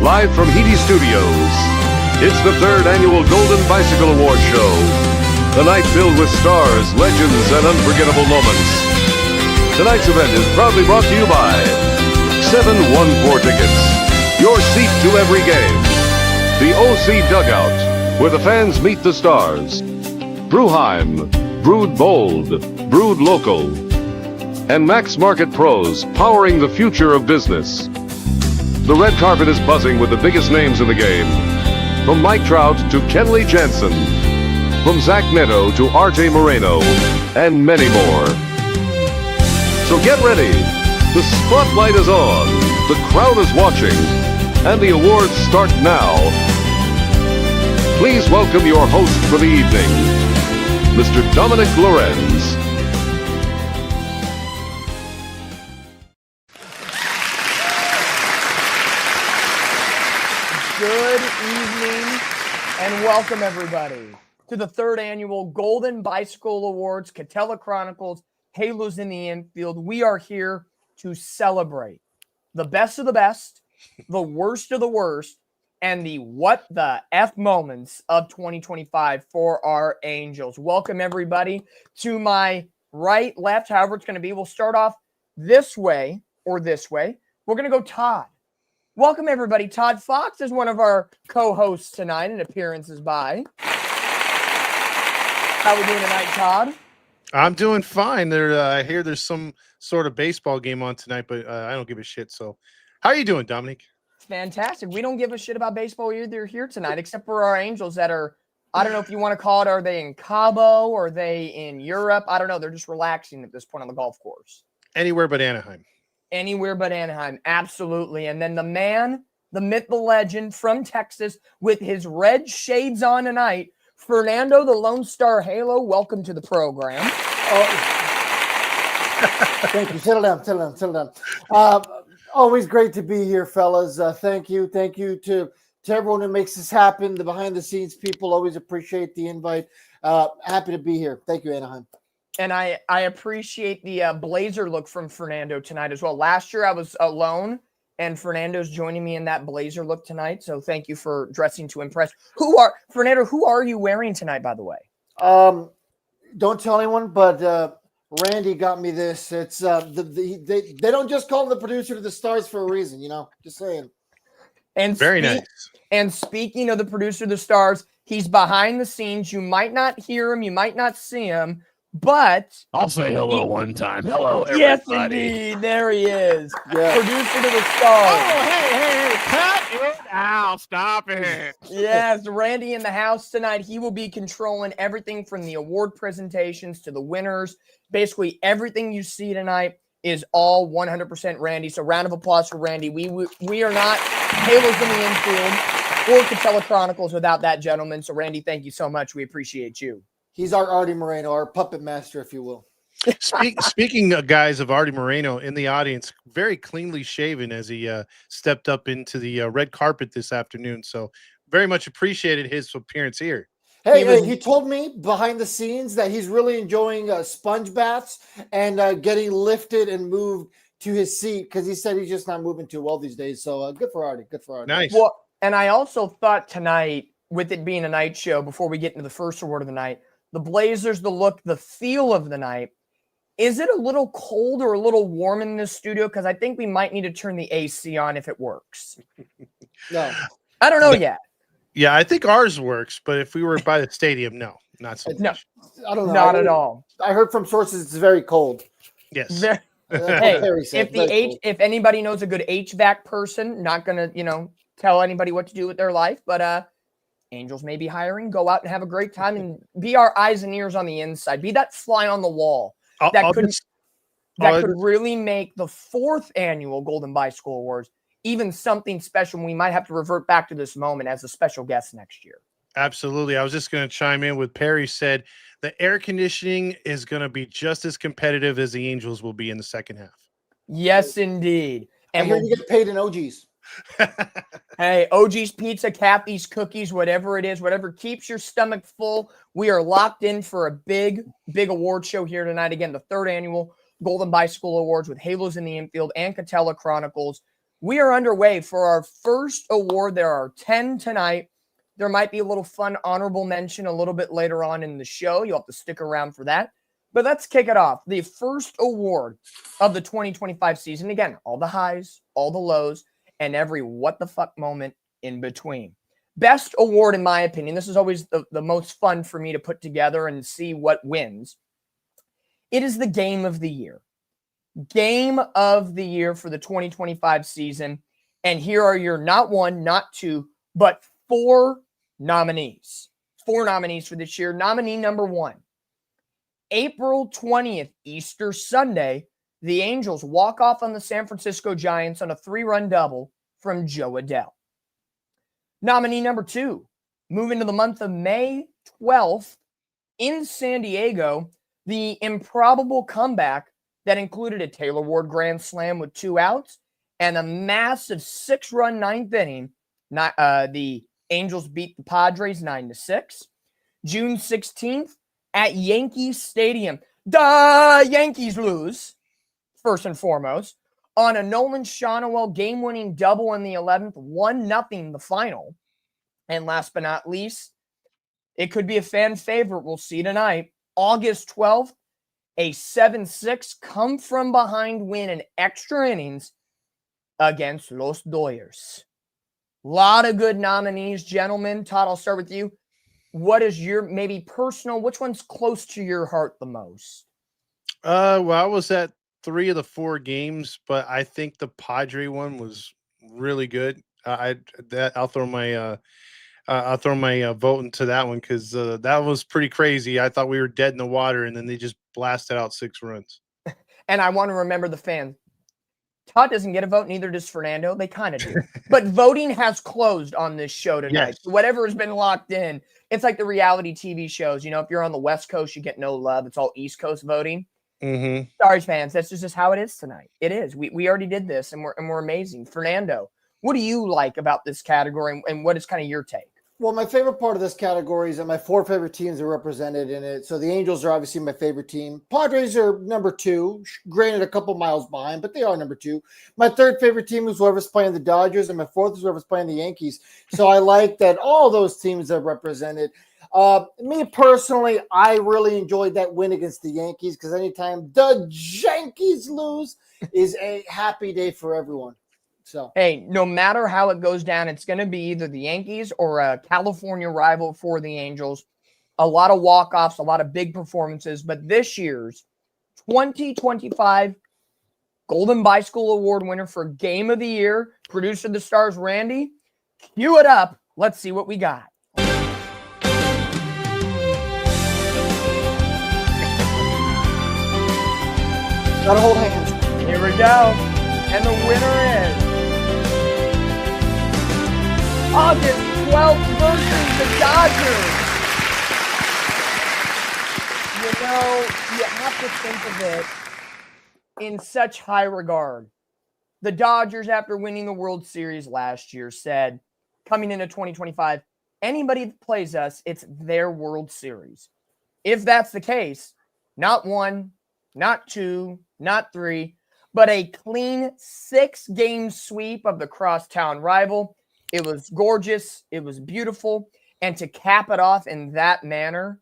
live from Heedy Studios. It's the third annual Golden Bicycle Award Show. The night filled with stars, legends, and unforgettable moments. Tonight's event is proudly brought to you by 714 Tickets. Your seat to every game. The OC Dugout, where the fans meet the stars. Brewheim, brewed bold, brewed local. And Max Market Pros, powering the future of business. The red carpet is buzzing with the biggest names in the game. From Mike Trout to Kenley Jansen. From Zach Neto to RJ Moreno. And many more. So get ready. The spotlight is on. The crowd is watching. And the awards start now. Please welcome your host for the evening, Mr. Dominic Lorenz. Good evening and welcome everybody to the third annual Golden Bicycle Awards, Catella Chronicles, Halos in the Infield. We are here to celebrate the best of the best, the worst of the worst, and the what the F moments of 2025 for our Angels. Welcome everybody to my right, left, however it's going to be. We'll start off this way or this way. We're going to go Todd. Welcome, everybody. Todd Fox is one of our co-hosts tonight and appearances by. How we doing tonight, Todd? I'm doing fine. I hear there's some sort of baseball game on tonight, but I don't give a shit. So how are you doing, Dominic? Fantastic. We don't give a shit about baseball either here tonight, except for our Angels that are, I don't know if you want to call it, are they in Cabo? Or are they in Europe? I don't know. They're just relaxing at this point on the golf course. Anywhere but Anaheim. Anywhere but Anaheim, absolutely. And then the man, the myth, the legend from Texas with his red shades on tonight, Fernando the Lone Star Halo. Welcome to the program. Oh. Thank you. Settle down. Always great to be here, fellas. Thank you to everyone who makes this happen. The behind the scenes people always appreciate the invite. Happy to be here. Thank you, Anaheim. And I appreciate the blazer look from Fernando tonight as well. Last year I was alone, and Fernando's joining me in that blazer look tonight. So thank you for dressing to impress. Fernando, who are you wearing tonight, by the way? Don't tell anyone, but Randy got me this. It's they don't just call him the producer to the stars for a reason, you know. Just saying. And very nice. And speaking of the producer of the stars, he's behind the scenes. You might not hear him, you might not see him. But I'll say hello one time. Hello, everybody. Yes, indeed. There he is. Yeah. Producer to the stars. Oh, hey, cut it out. Stop it. Yes, Randy in the house tonight. He will be controlling everything from the award presentations to the winners. Basically, everything you see tonight is all 100% Randy. So round of applause for Randy. We are not Halos in the Infield or Catella Chronicles without that gentleman. So Randy, thank you so much. We appreciate you. He's our Artie Moreno, our puppet master, if you will. Speaking of guys of Artie Moreno in the audience, very cleanly shaven as he stepped up into the red carpet this afternoon. So very much appreciated his appearance here. He told me behind the scenes that he's really enjoying sponge baths and getting lifted and moved to his seat because he said he's just not moving too well these days. So good for Artie. Good for Artie. Nice. Well, and I also thought tonight, with it being a night show, before we get into the first award of the night, the Blazers, the look, the feel of the night. Is it a little cold or a little warm in this studio? Because I think we might need to turn the AC on if it works. No. I don't know yet. Yeah, I think ours works, but if we were by the stadium, no, not so much. No, I don't know. not at all. I heard from sources it's very cold. Yes. Hey, if anybody knows a good HVAC person, not gonna, tell anybody what to do with their life, but Angels may be hiring. Go out and have a great time and be our eyes and ears on the inside. Be that fly on the wall that could really make the fourth annual Golden Bicycle Awards even something special. We might have to revert back to this moment as a special guest next year. Absolutely. I was just going to chime in with Perry said the air conditioning is going to be just as competitive as the Angels will be in the second half. Yes, indeed. And we'll get paid in OGs. Hey, OG's Pizza, Kathy's Cookies, whatever it is, whatever keeps your stomach full. We are locked in for a big award show here tonight. Again, the third annual Golden Bicycle Awards with Halos in the Infield and Catella Chronicles. We are underway for our first award. There are 10 tonight. There might be a little fun honorable mention a little bit later on in the show. You'll have to stick around for that. But let's kick it off. The first award of the 2025 season. Again, all the highs, all the lows, and every what the fuck moment in between. Best award, in my opinion. This is always the most fun for me to put together and see what wins. It is the Game of the Year. Game of the Year for the 2025 season. And here are your not one, not two, but four nominees. Four nominees for this year. Nominee number one. April 20th, Easter Sunday, the Angels walk off on the San Francisco Giants on a 3-run double from Joe Adell. Nominee number two, moving to the month of May 12th in San Diego, the improbable comeback that included a Taylor Ward grand slam with 2 outs and a massive 6-run ninth inning. The Angels beat the Padres 9-6. June 16th at Yankee Stadium. The Yankees lose, first and foremost, on a Nolan Schanuel game-winning double in the 11th, 1-0 the final. And last but not least, it could be a fan favorite. We'll see tonight. August 12th, a 7-6 come-from-behind win in extra innings against Los Dodgers. A lot of good nominees, gentlemen. Todd, I'll start with you. What is your maybe personal, which one's close to your heart the most? Well, I was at 3 of the 4 games, but I think the Padre one was really good. I'll throw my vote into that one because that was pretty crazy. I thought we were dead in the water, and then they just blasted out 6 runs. And I want to remember the fans. Todd doesn't get a vote, neither does Fernando. They kind of do. But voting has closed on this show tonight. Yes. So whatever has been locked in, it's like the reality TV shows. You know, if you're on the West Coast, you get no love. It's all East Coast voting. Mm-hmm. Sorry, fans. That's just how it is tonight. It is. We already did this, and we're amazing. Fernando, what do you like about this category, and what is kind of your take? Well, my favorite part of this category is that my 4 favorite teams are represented in it. So the Angels are obviously my favorite team. Padres are number 2, granted a couple miles behind, but they are number 2. My 3rd favorite team is whoever's playing the Dodgers, and my 4th is whoever's playing the Yankees. So I like that all those teams are represented. Me personally, I really enjoyed that win against the Yankees because anytime the Yankees lose is a happy day for everyone. So hey, no matter how it goes down, it's going to be either the Yankees or a California rival for the Angels. A lot of walk-offs, a lot of big performances. But this year's 2025 Golden Bicycle Award winner for Game of the Year, producer of the Stars, Randy, cue it up. Let's see what we got. gotta hold hands. Here we go. And the winner is August 12th versus the Dodgers. You know, you have to think of it in such high regard. The Dodgers, after winning the World Series last year, said, coming into 2025, anybody that plays us, it's their World Series. If that's the case, not 1, not 2, not 3, but a clean 6-game sweep of the crosstown rival. It was gorgeous. It was beautiful. And to cap it off in that manner,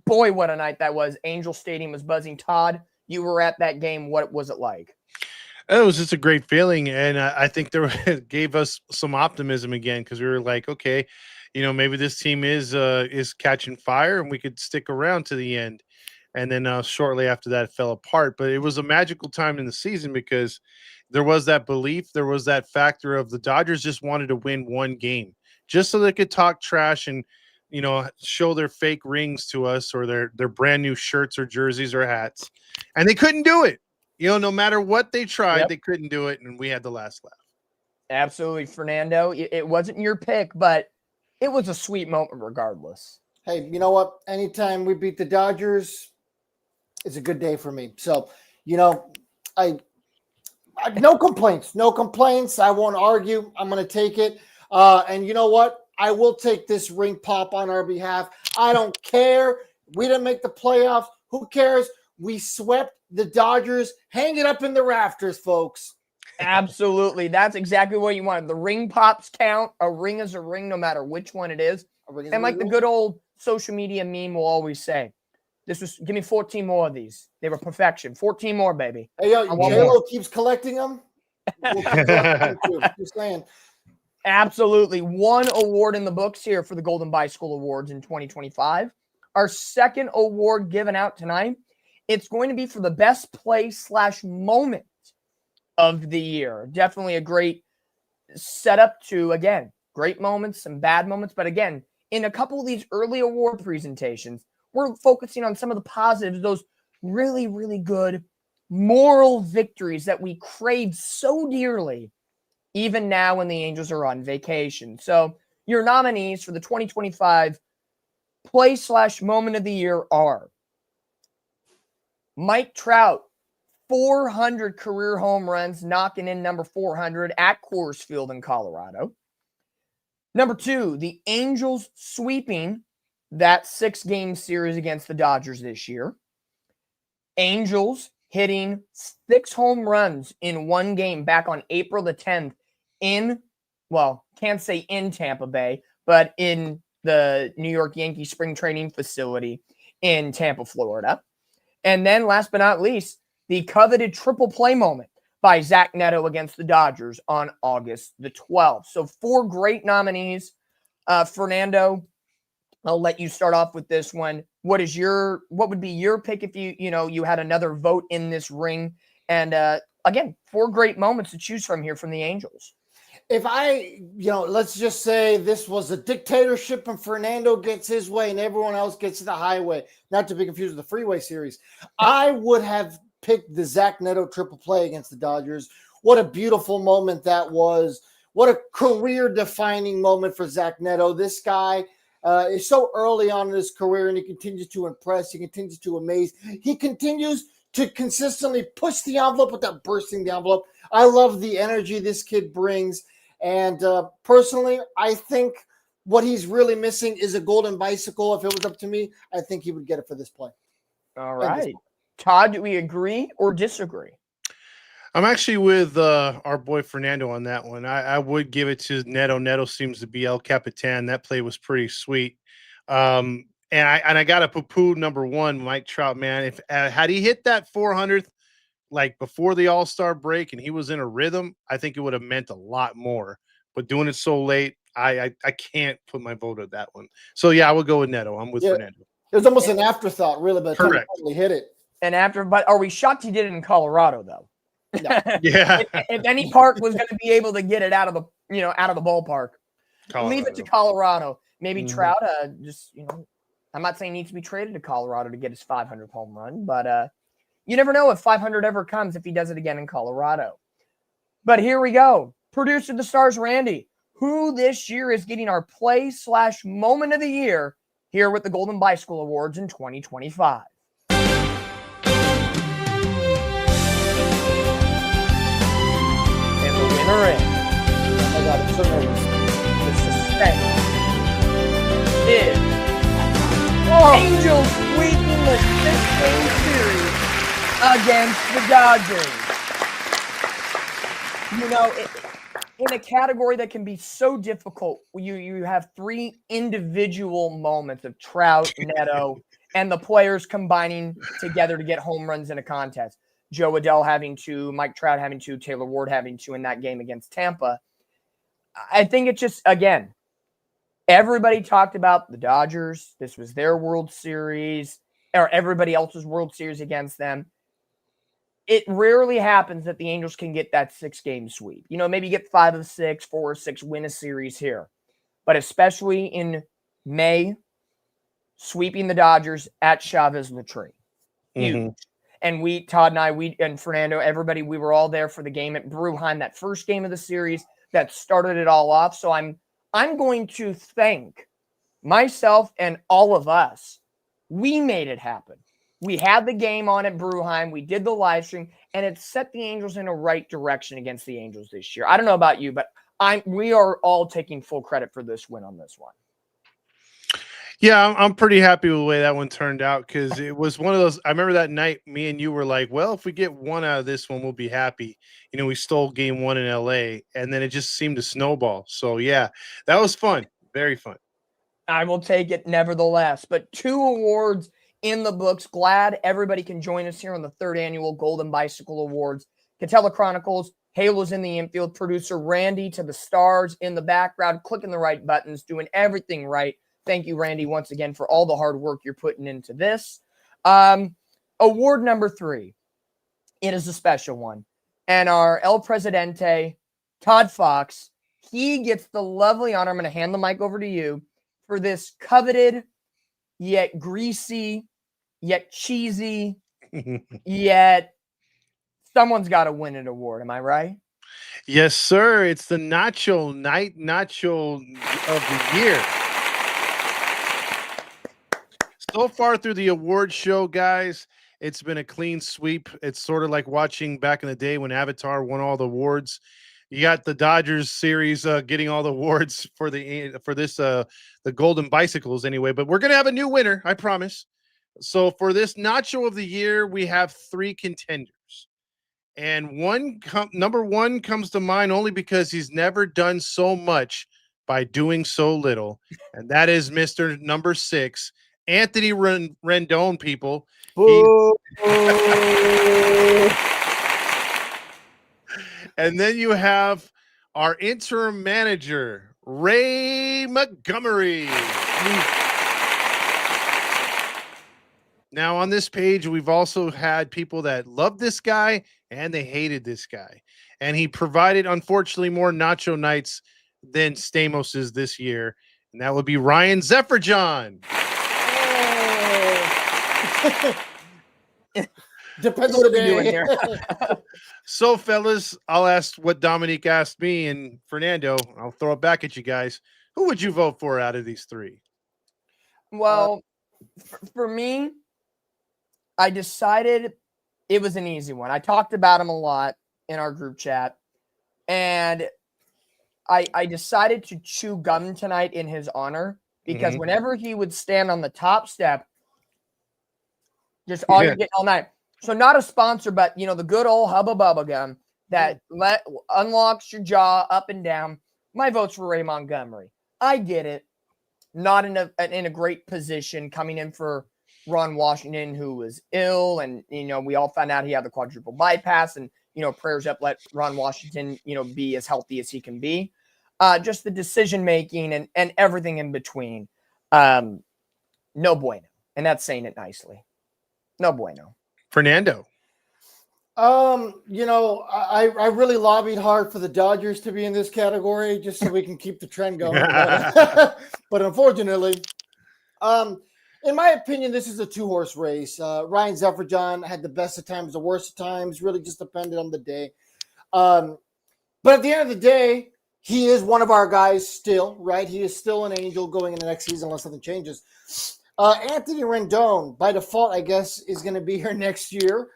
boy, what a night that was. Angel Stadium was buzzing. Todd, you were at that game. What was it like? It was just a great feeling, and I think it gave us some optimism again because we were like, okay, you know, maybe this team is catching fire, and we could stick around to the end. And then shortly after that, it fell apart. But it was a magical time in the season because there was that belief, there was that factor of the Dodgers just wanted to win one game, just so they could talk trash and, you know, show their fake rings to us or their brand new shirts or jerseys or hats, and they couldn't do it. You know, no matter what they tried, They couldn't do it, and we had the last laugh. Absolutely, Fernando. It wasn't your pick, but it was a sweet moment regardless. Hey, you know what? Anytime we beat the Dodgers, it's a good day for me. So, you know, I no complaints. No complaints. I won't argue. I'm going to take it. And you know what? I will take this ring pop on our behalf. I don't care. We didn't make the playoffs. Who cares? We swept the Dodgers. Hang it up in the rafters, folks. Absolutely. That's exactly what you want. The ring pops count. A ring is a ring no matter which one it is. And like the good old social media meme will always say, give me 14 more of these. They were perfection. 14 more, baby. Hey, yo, J-Lo keeps collecting them. We'll keep collecting them too. Just saying. Absolutely. One award in the books here for the Golden Bicycle Awards in 2025. Our second award given out tonight, it's going to be for the best play/moment of the year. Definitely a great setup to, again, great moments, some bad moments. But again, in a couple of these early award presentations, we're focusing on some of the positives, those really, really good moral victories that we crave so dearly, even now when the Angels are on vacation. So your nominees for the 2025 play/moment of the year are Mike Trout, 400 career home runs, knocking in number 400 at Coors Field in Colorado. Number 2, the Angels sweeping that 6-game series against the Dodgers this year. Angels hitting 6 home runs in one game back on April the 10th can't say in Tampa Bay, but in the New York Yankees spring training facility in Tampa, Florida. And then last but not least, the coveted triple play moment by Zach Neto against the Dodgers on August the 12th. So 4 great nominees. Fernando, I'll let you start off with this one. What would be your pick if you had another vote in this ring? And again, 4 great moments to choose from here from the Angels. If let's just say this was a dictatorship and Fernando gets his way and everyone else gets the highway, not to be confused with the freeway series, I would have picked the Zach Neto triple play against the Dodgers. What a beautiful moment that was. What a career-defining moment for Zach Neto. This guy is so early on in his career, and he continues to impress. He continues to amaze. He continues to consistently push the envelope without bursting the envelope. I love the energy this kid brings. And personally, I think what he's really missing is a golden bicycle. If it was up to me, I think he would get it for this play. All right. Todd, do we agree or disagree? I'm actually with our boy Fernando on that one. I would give it to Neto. Neto seems to be El Capitan. That play was pretty sweet. And I got to poo-poo number 1, Mike Trout, man. If had he hit that 400th like before the All-Star break and he was in a rhythm, I think it would have meant a lot more. But doing it so late, I can't put my vote on that one. So yeah, I would go with Neto. I'm with Fernando. It was almost an afterthought, really, but correct. He hit it. But are we shocked he did it in Colorado though? No. Yeah. if any park was going to be able to get it out of the ballpark, Colorado. leave it to Colorado. Maybe Trout, I'm not saying he needs to be traded to Colorado to get his 500th home run, but you never know if 500 ever comes if he does it again in Colorado. But here we go. Producer of the Stars, Randy, who this year is getting our play/moment of the year here with the Golden Bicycle Awards in 2025. I got it so nervous. The suspense is Angels sweeping the 6-game series against the Dodgers. In a category that can be so difficult, you have 3 individual moments of Trout, Neto, and the players combining together to get home runs in a contest. Joe Adell having 2, Mike Trout having 2, Taylor Ward having 2 in that game against Tampa. I think it's just, again, everybody talked about the Dodgers. This was their World Series, or everybody else's World Series against them. It rarely happens that the Angels can get that 6-game sweep. Maybe get 5 of 6, 4 of 6, win a series here. But especially in May, sweeping the Dodgers at Chavez-Latry. Huge. Mm-hmm. And Todd and I, and Fernando, everybody, we were all there for the game at Bruheim, that first game of the series that started it all off. So I'm going to thank myself and all of us. We made it happen. We had the game on at Bruheim. We did the live stream, and it set the Angels in a right direction against the Angels this year. I don't know about you, but we are all taking full credit for this win on this one. Yeah, I'm pretty happy with the way that one turned out because it was one of those. I remember that night, me and you were like, "Well, if we get one out of this one, we'll be happy." You know, we stole game one in LA, and then it just seemed to snowball. So yeah, that was fun, very fun. I will take it nevertheless. But 2 awards in the books. Glad everybody can join us here on the 3rd annual Golden Bicycle Awards. Catella Chronicles, Halos in the infield, producer Randy to the stars in the background, clicking the right buttons, doing everything right. Thank you, Randy, once again for all the hard work you're putting into this. Award number 3. It is a special one. And our El Presidente, Todd Fox, he gets the lovely honor. I'm going to hand the mic over to you for this coveted, yet greasy, yet cheesy, yet someone's got to win an award. Am I right? Yes, sir. It's the Nacho Night of the Year. So far through the award show, guys, it's been a clean sweep. It's sort of like watching back in the day when Avatar won all the awards. You got the Dodgers series getting all the awards for the Golden Bicycles anyway, but we're going to have a new winner, I promise. So for this Nacho of the Year, we have 3 contenders. And number 1 comes to mind only because he's never done so much by doing so little. And that is Mr. number 6, Anthony Rendon, people. And then you have our interim manager, Ray Montgomery. Now, on this page, we've also had people that loved this guy and they hated this guy. And he provided, unfortunately, more Nacho Nights than Stamos's this year. And that would be Ryan Zephyrjohn. Depends on the day. Here. So, fellas, I'll ask what Dominique asked me, and Fernando, I'll throw it back at you guys. Who would you vote for out of these 3? Well, for me, I decided it was an easy one. I talked about him a lot in our group chat, and I decided to chew gum tonight in his honor because whenever he would stand on the top step, just all you're getting all night. So not a sponsor, but, you know, the good old Hubba Bubba gum that unlocks your jaw up and down. My vote's for Ray Montgomery. I get it. Not in a great position coming in for Ron Washington, who was ill. And, you know, we all found out he had the quadruple bypass and, you know, prayers up, let Ron Washington, you know, be as healthy as he can be. Just the decision-making and everything in between. No bueno. And that's saying it nicely. No bueno. Fernando. You know, I really lobbied hard for the Dodgers to be in this category just so we can keep the trend going. But unfortunately, in my opinion, this is a 2-horse race. Ryan Zephyrjohn had the best of times, the worst of times, really just depended on the day. But at the end of the day, he is one of our guys still, right? He is still an angel going into next season unless something changes. Anthony Rendon, by default, I guess, is going to be here next year.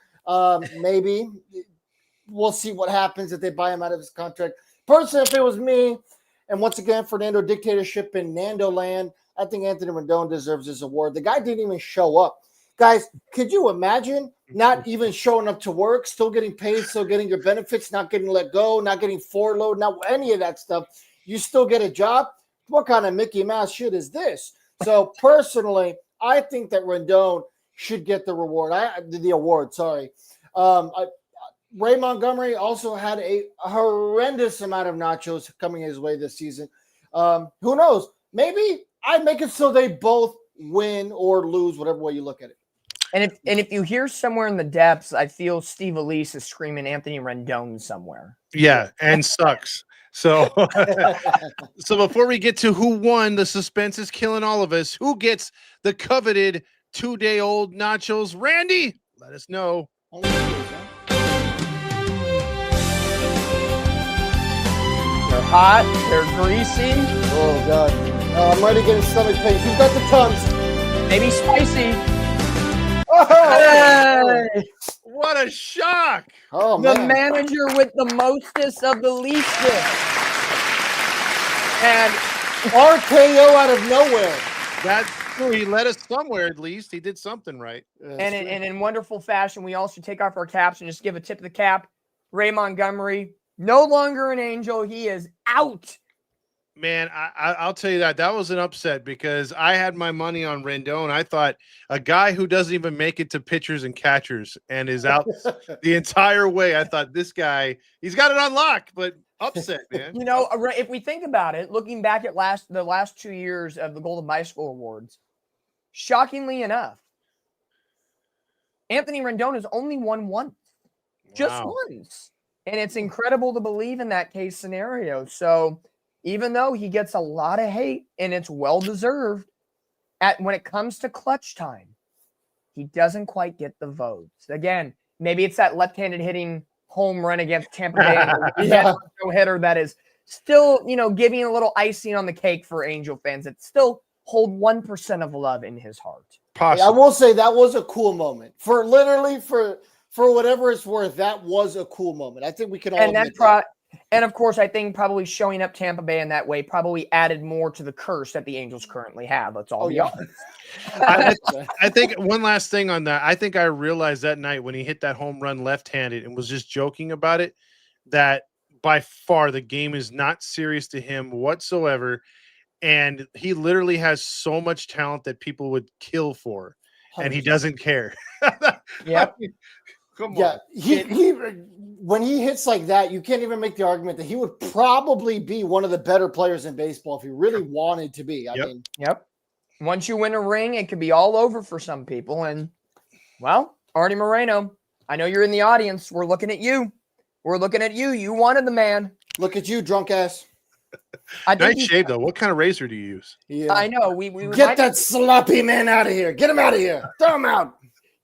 Maybe. We'll see what happens if they buy him out of his contract. Personally, if it was me, and once again, Fernando dictatorship in Nando land, I think Anthony Rendon deserves this award. The guy didn't even show up. Guys, could you imagine not even showing up to work, still getting paid, still getting your benefits, not getting let go, not getting forload, not any of that stuff? You still get a job? What kind of Mickey Mouse shit is this? So personally, I think that Rendon should get the reward. The award. Sorry. Ray Montgomery also had a horrendous amount of nachos coming his way this season. Who knows? Maybe I make it so they both win or lose, whatever way you look at it. And if you hear somewhere in the depths, I feel Steve Elise is screaming Anthony Rendon somewhere. Yeah, and sucks. So, so before we get to who won, the suspense is killing all of us. Who gets the coveted 2-day-old nachos? Randy, let us know. They're hot. They're greasy. Oh, God. I'm already getting stomach pain. Who's got the tons? Maybe spicy. Oh, Hey! What a shock. oh The man. manager with the mostest of the leastest. And RKO out of nowhere. Well, he led us somewhere at least. He did something right. And in wonderful fashion, we all should take off our caps and just give a tip of the cap. Ray Montgomery, no longer an Angel. He is out. Man, I'll tell you that was an upset because I had my money on Rendon. I thought a guy who doesn't even make it to pitchers and catchers and is out the entire way. I thought this guy, he's got it on lock, but upset, man. You know, if we think about it, looking back at the last 2 years of the Golden Bicycle Awards, shockingly enough, Anthony Rendon has only won once, just once. And it's incredible to believe in that case scenario. So even though he gets a lot of hate and it's well-deserved, when it comes to clutch time, he doesn't quite get the votes. Again, maybe it's that left-handed hitting home run against Tampa Bay. No hitter that is still, giving a little icing on the cake for Angel fans that still hold 1% of love in his heart. I will say that was a cool moment for whatever it's worth. That was a cool moment. I think we can all admit that. And of course, I think probably showing up Tampa Bay in that way probably added more to the curse that the Angels currently have. Let's all be honest. I think one last thing on that. I think I realized that night when he hit that home run left-handed and was just joking about it, that by far the game is not serious to him whatsoever. And he literally has so much talent that people would kill for, and he doesn't care. Yep. Come on. Yeah, he when he hits like that, you can't even make the argument that he would probably be one of the better players in baseball if he really wanted to be. I mean, Once you win a ring, it could be all over for some people. And, well, Artie Moreno, I know you're in the audience. We're looking at you. We're looking at you. You wanted the man. Look at you, drunk ass. Nice shave, though. What kind of razor do you use? Yeah. I know. We get that sloppy man out of here. Get him out of here. Throw him out.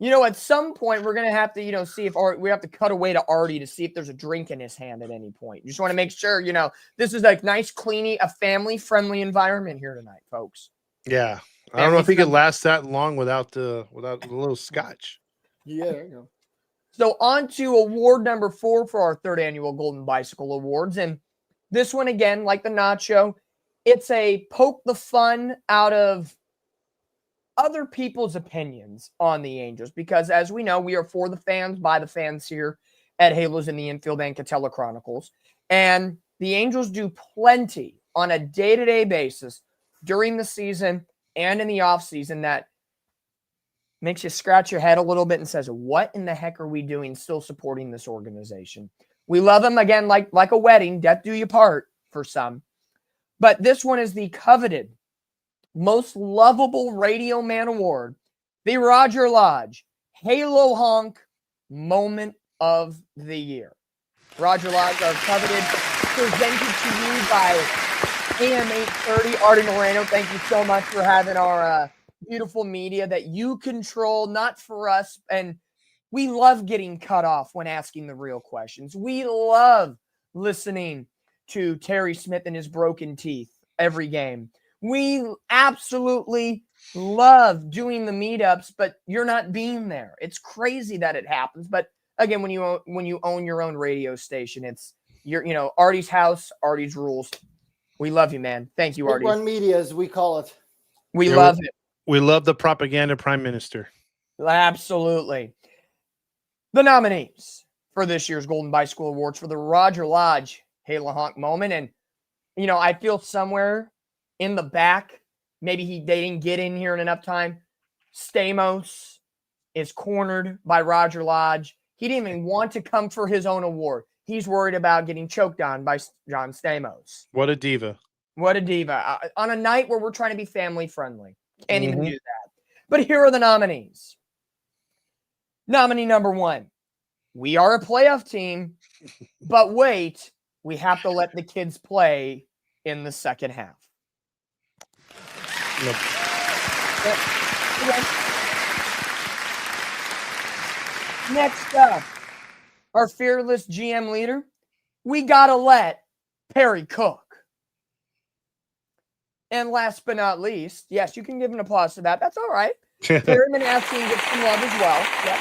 At some point, we're going to have to, see if we have to cut away to Artie to see if there's a drink in his hand at any point. You just want to make sure, this is a nice, a family-friendly environment here tonight, folks. Yeah. I don't know if he could last that long without the little scotch. Yeah, there you go. So on to award number 4 for our 3rd annual Golden Bicycle Awards. And this one, again, like the Nacho, it's a poke the fun out of other people's opinions on the Angels, because as we know, we are for the fans, by the fans here at Halos in the Infield and Catella Chronicles. And the Angels do plenty on a day-to-day basis during the season and in the offseason that makes you scratch your head a little bit and says, what in the heck are we doing still supporting this organization? We love them, again, like a wedding, death do you part for some. But this one is the coveted Most Lovable Radio Man Award, the Roger Lodge Halo Honk Moment of the Year. Roger Lodge, our coveted, presented to you by AM 830. Artie Moreno, thank you so much for having our beautiful media that you control, not for us. And we love getting cut off when asking the real questions. We love listening to Terry Smith and his broken teeth every game. We absolutely love doing the meetups, but you're not being there. It's crazy that it happens. But again, when you own your own radio station, it's Artie's house, Artie's rules. We love you, man. Thank you, Artie. Run media, as we call it. We love it. We love the propaganda prime minister. Absolutely. The nominees for this year's Golden Bicycle Awards for the Roger Lodge Halo Honk Moment. And, I feel somewhere in the back, maybe they didn't get in here in enough time. Stamos is cornered by Roger Lodge. He didn't even want to come for his own award. He's worried about getting choked on by John Stamos. What a diva. What a diva. On a night where we're trying to be family friendly. Can't even do that. But here are the nominees. Nominee number 1. We are a playoff team, but wait, we have to let the kids play in the second half. Yep. Next up, our fearless GM leader, we got to let Perry cook. And last but not least, yes, you can give an applause to that. That's all right. Perry Manassi gets some love as well. Yep.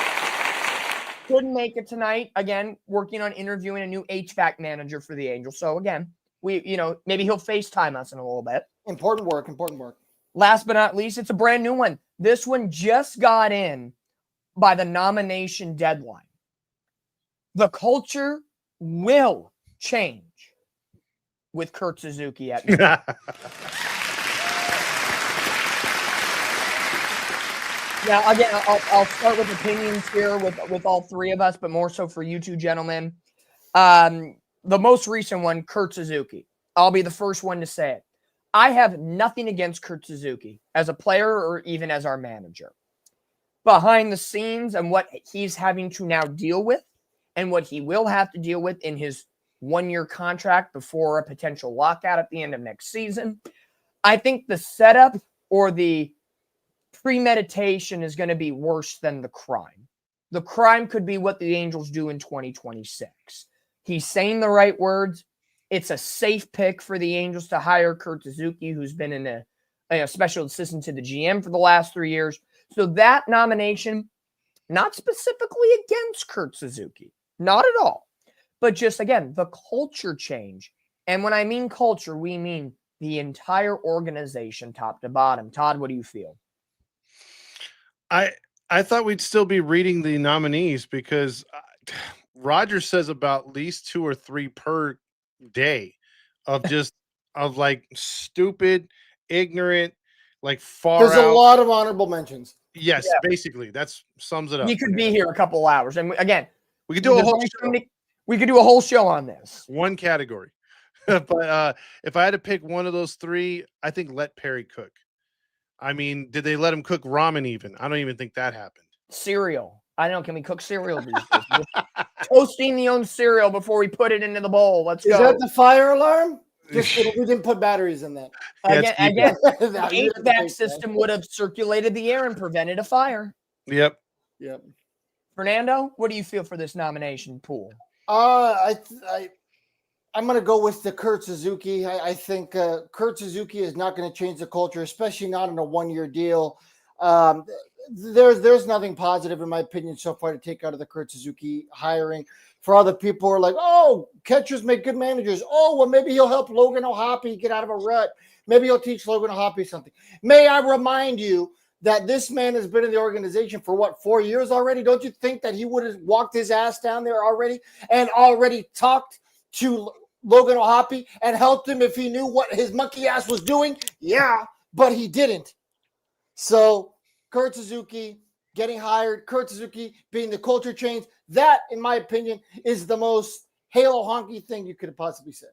Couldn't make it tonight. Again, working on interviewing a new HVAC manager for the Angels. So again, maybe he'll FaceTime us in a little bit. Important work. last but not least, it's a brand new one. This one just got in by the nomination deadline. The culture will change with Kurt Suzuki at Now, again, I'll start with opinions here with all three of us, but more so for you two gentlemen. The most recent one, Kurt Suzuki. I'll be the first one to say it. I have nothing against Kurt Suzuki as a player or even as our manager. Behind the scenes and what he's having to now deal with and what he will have to deal with in his one-year contract before a potential lockout at the end of next season, I think the setup or the premeditation is going to be worse than the crime. The crime could be what the Angels do in 2026. He's saying the right words. It's a safe pick for the Angels to hire Kurt Suzuki, who's been a special assistant to the GM for the last 3 years. So that nomination, not specifically against Kurt Suzuki, not at all, but just, again, the culture change. And when I mean culture, we mean the entire organization, top to bottom. Todd, what do you feel? I thought we'd still be reading the nominees because Roger says about at least 2 or 3 per day of just of like stupid, ignorant, like far There's out. a lot of honorable mentions. Yes, Yeah. basically that's sums it up. We could be here a couple hours, and again, We could do a there's whole only so show. many- we could do a whole show on this. One category. But if I had to pick one of those 3, I think let Perry cook. I mean, did they let him cook ramen even? I don't even think that happened. Cereal. I know. Can we cook cereal these days? Just toasting the own cereal before we put it into the bowl. Let's Is go. that the fire alarm? Just kidding. We didn't put batteries in that. Yeah, Again, it's No, the you didn't take HVAC that. system would have circulated the air and prevented a fire. Yep. Yep. Fernando, what do you feel for this nomination pool? I'm going to go with the Kurt Suzuki. I think Kurt Suzuki is not going to change the culture, especially not in a one-year deal. There's nothing positive, in my opinion, so far to take out of the Kurt Suzuki hiring. For other people who are like, oh, catchers make good managers. Oh, well, maybe he'll help Logan O'Hoppe get out of a rut. Maybe he'll teach Logan O'Hoppe something. May I remind you that this man has been in the organization for, 4 years already? Don't you think that he would have walked his ass down there already and already talked to Logan O'Hoppe and helped him if he knew what his monkey ass was doing? Yeah, but he didn't. So Kurt Suzuki getting hired, Kurt Suzuki being the culture change, that, in my opinion, is the most halo honky thing you could have possibly said.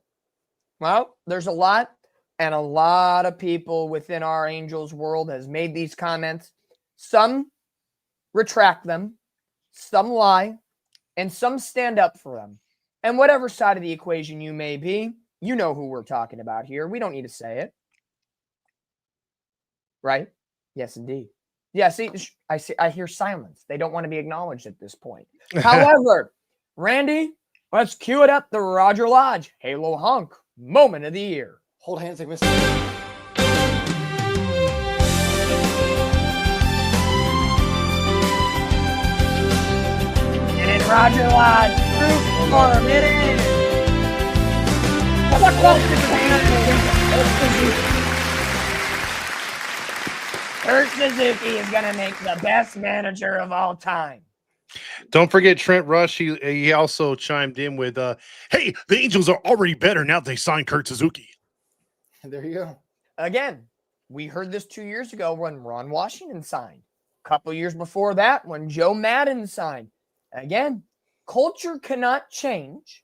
Well, there's a lot, and a lot of people within our Angels world has made these comments. Some retract them, some lie, and some stand up for them. And whatever side of the equation you may be, you know who we're talking about here. We don't need to say it. Right? Yes, indeed. Yeah, see, I hear silence. They don't want to be acknowledged at this point. However, Randy, let's cue it up, the Roger Lodge Halo Honk Moment of the Year. Hold hands like Mr. And in Roger Lodge, True Form, it is. Kurt Suzuki is going to make the best manager of all time. Don't forget Trent Rush. He also chimed in with, hey, the Angels are already better now that they signed Kurt Suzuki. There you go. Again, we heard this 2 years ago when Ron Washington signed. A couple years before that when Joe Madden signed. Again, culture cannot change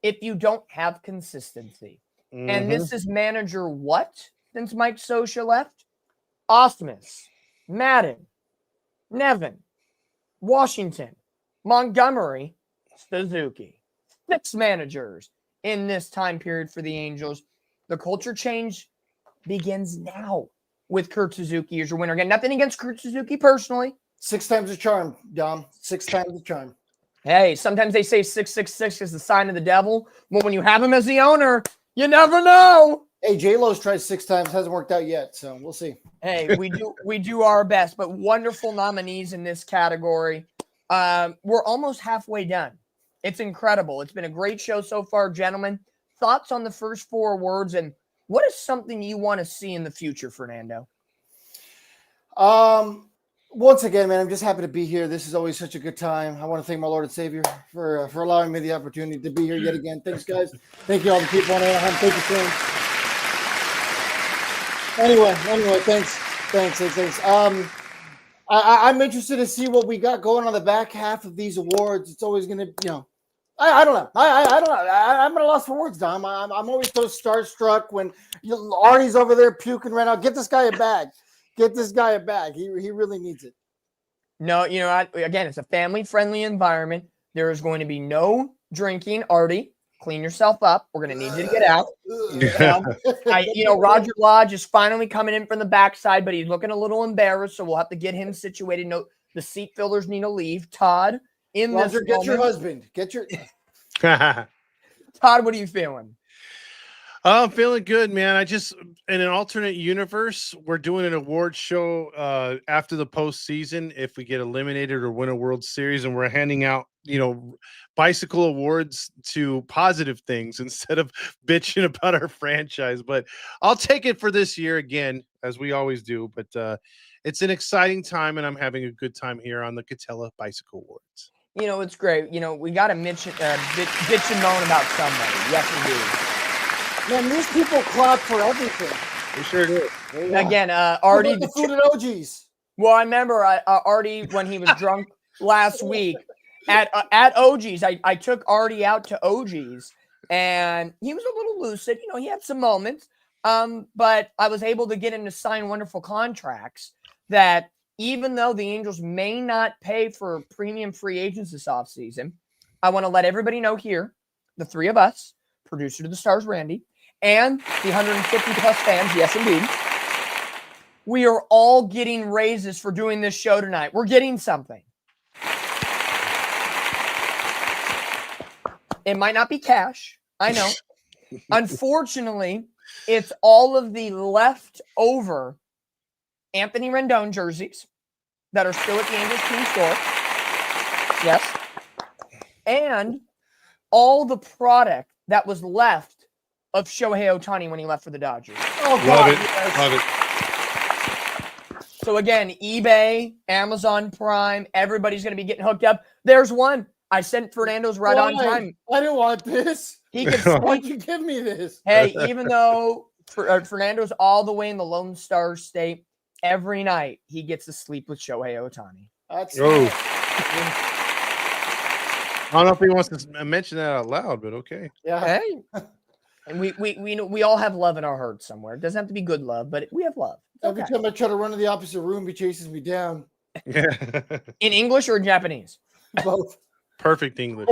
if you don't have consistency. Mm-hmm. And this is manager what since Mike Scioscia left? Osmus, Madden, Nevin, Washington, Montgomery, Suzuki. 6 managers in this time period for the Angels. The culture change begins now with Kurt Suzuki as your winner. Again, nothing against Kurt Suzuki personally. 6 times the charm, Dom. 6 times the charm. Hey, sometimes they say 666 is the sign of the devil. Well, when you have him as the owner, you never know. Hey, J-Lo's tried 6 times, hasn't worked out yet, so we'll see. Hey, we do our best, but wonderful nominees in this category. We're almost halfway done. It's incredible. It's been a great show so far, gentlemen. Thoughts on the first 4 awards, and what is something you want to see in the future, Fernando? Once again, man, I'm just happy to be here. This is always such a good time. I want to thank my Lord and Savior for allowing me the opportunity to be here yet again. Thanks, guys. Thank you all the people on Anaheim. Thank you, friends. Anyway, thanks. I'm interested to see what we got going on the back half of these awards. It's always going to, I don't know. I don't know. I'm at a loss for words, Dom. I'm always so starstruck when Artie's over there puking right now. Get this guy a bag. He really needs it. No, again, it's a family-friendly environment. There is going to be no drinking. Artie, clean yourself up. We're going to need you to get out. Roger Lodge is finally coming in from the backside, but he's looking a little embarrassed, so we'll have to get him situated. No, the seat fillers need to leave. Todd, Roger, get your husband. Todd, what are you feeling? I'm feeling good, man. In an alternate universe, we're doing an award show after the postseason if we get eliminated or win a World Series, and we're handing out, bicycle awards to positive things instead of bitching about our franchise. But I'll take it for this year again, as we always do. But it's an exciting time, and I'm having a good time here on the Catella Bicycle Awards. It's great. We got to bitch and moan about somebody. Yes, indeed. Man, these people clap for everything. We sure do. Again, Artie, the food at OG's. Well, I remember Artie when he was drunk last week at OG's. I took Artie out to OG's, and he was a little lucid. He had some moments, but I was able to get him to sign wonderful contracts that even though the Angels may not pay for premium free agents this offseason, I want to let everybody know here, the three of us, producer to the stars, Randy, and the 150-plus fans, yes, indeed, we are all getting raises for doing this show tonight. We're getting something. It might not be cash. I know. Unfortunately, it's all of the leftover Anthony Rendon jerseys that are still at the Angels team store. Yes. And all the product that was left of Shohei Ohtani when he left for the Dodgers. Oh, Love God. it. Yes. Love it. So again, eBay, Amazon Prime, everybody's going to be getting hooked up. There's one. I sent Fernando's right on time. I didn't want this. He could Why'd sleep. you give me this? Hey, even though Fernando's all the way in the Lone Star State, every night he gets to sleep with Shohei Ohtani. That's I don't know if he wants to mention that out loud, but okay. Yeah. Hey, and we all have love in our hearts somewhere. It doesn't have to be good love, but we have love. Every time I try to run to the opposite room, he chases me down. In English or in Japanese? Both. Perfect English.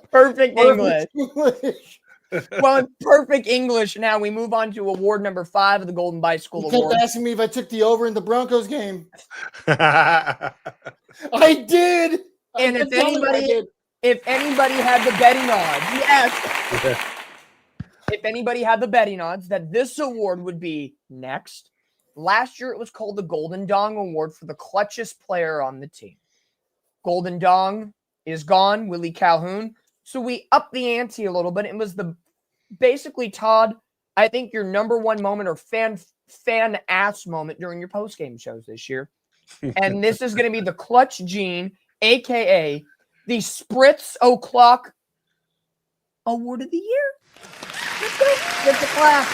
Perfect English. English. Well, in perfect English, now we move on to award number 5 of the Golden Bicycle He kept Award. asking me if I took the over in the Broncos game. I I did. And I did. if anybody had the betting odds, yes. If anybody had the betting odds that this award would be next, last year it was called the Golden Dong Award for the clutchest player on the team. Golden Dong is gone, Willie Calhoun. So we upped the ante a little bit. It was basically, Todd, I think your number one moment or fan ass moment during your post-game shows this year. And this is going to be the Clutch Gene, a.k.a. the Spritz O'Clock Award of the Year. Let's go. Get the clap.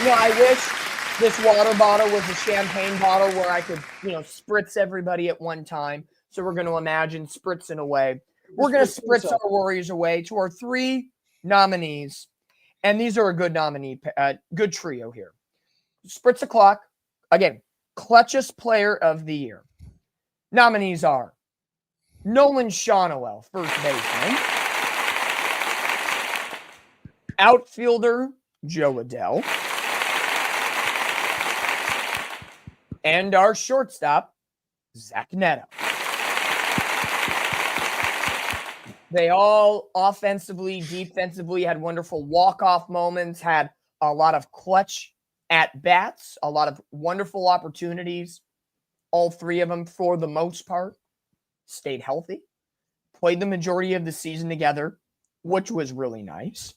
I wish this water bottle was a champagne bottle where I could, spritz everybody at one time. So we're going to imagine spritzing away. We're going to spritz our worries away to our 3 nominees. And these are a good good trio here. Spritz O'Clock, again, clutchest player of the year. Nominees are Nolan Shawnoel, first baseman. Outfielder, Joe Adell. And our shortstop, Zach Neto. They all offensively, defensively had wonderful walk-off moments, had a lot of clutch at-bats, a lot of wonderful opportunities. All 3 of them, for the most part, stayed healthy, played the majority of the season together, which was really nice.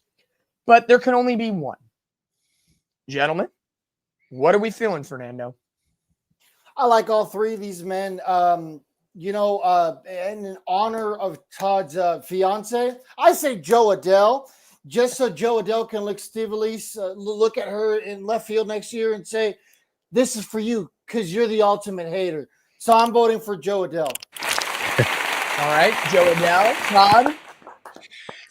But there can only be one. Gentlemen, what are we feeling, Fernando? I like all three of these men. And in honor of Todd's fiance, I say Joe Adele, just so Joe Adele can look Steve Elise, look at her in left field next year and say, "This is for you because you're the ultimate hater." So I'm voting for Joe Adele. All right, Joe Adele. Todd?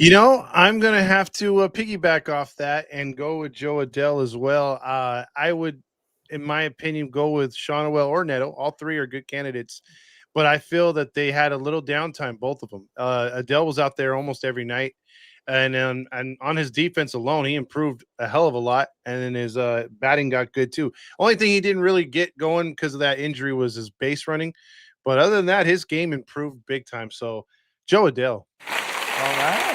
I'm going to have to piggyback off that and go with Joe Adele as well. I would, in my opinion, go with Shonwell or Neto. All three are good candidates, but I feel that they had a little downtime, both of them. Adele was out there almost every night, and on his defense alone, he improved a hell of a lot, and then his batting got good too. Only thing he didn't really get going because of that injury was his base running, but other than that, his game improved big time. So Joe Adele. All right.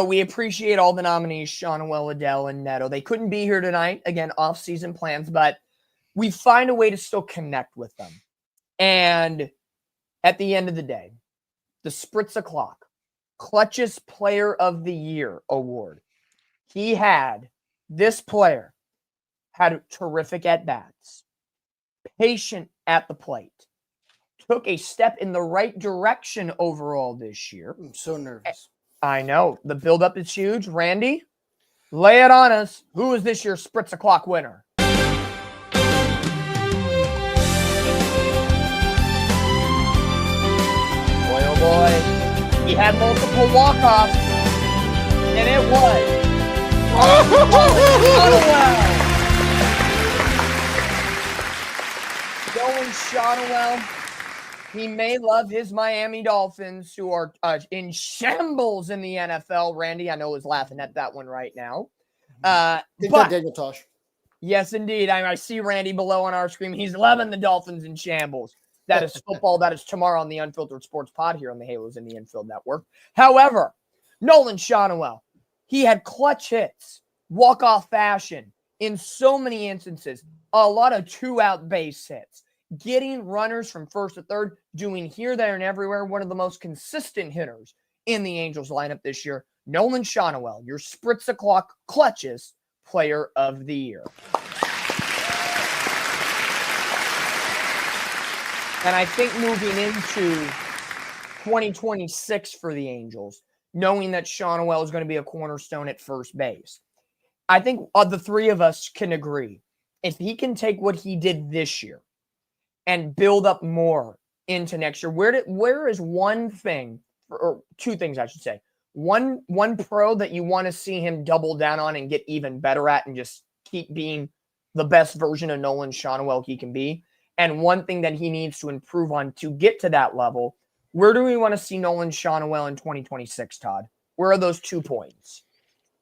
We appreciate all the nominees, Shonwell, Adele, and Neto. They couldn't be here tonight. Again, off-season plans, but we find a way to still connect with them. And at the end of the day, the Spritz O'Clock Clutchest Player of the Year award. This player had terrific at-bats, patient at the plate, took a step in the right direction overall this year. I'm so nervous. I know. The buildup is huge. Randy, lay it on us. Who is this year's Spritz O'Clock winner? Boy, oh boy. He had multiple walk-offs, and it was Shonwell. He may love his Miami Dolphins, who are in shambles in the NFL. Randy, I know, is laughing at that one right now. But Daniel Tosh. Yes, indeed. I see Randy below on our screen. He's loving the Dolphins in shambles. That is football. That is tomorrow on the Unfiltered Sports Pod here on the Halos in the Infield Network. However, Nolan Shonwell, he had clutch hits, walk-off fashion in so many instances, a lot of two-out base hits, getting runners from first to third, doing here, there, and everywhere. One of the most consistent hitters in the Angels lineup this year. Nolan Shonwell, your Spritz O'Clock Clutchest Player of the Year. And I think moving into 2026 for the Angels, knowing that Shonwell is going to be a cornerstone at first base, I think the three of us can agree. If he can take what he did this year and build up more into next year, where is one thing, or two things I should say, one pro that you want to see him double down on and get even better at and just keep being the best version of Nolan Shonwell he can be, and one thing that he needs to improve on to get to that level? Where do we want to see Nolan Shonwell in 2026, Todd? Where are those 2 points?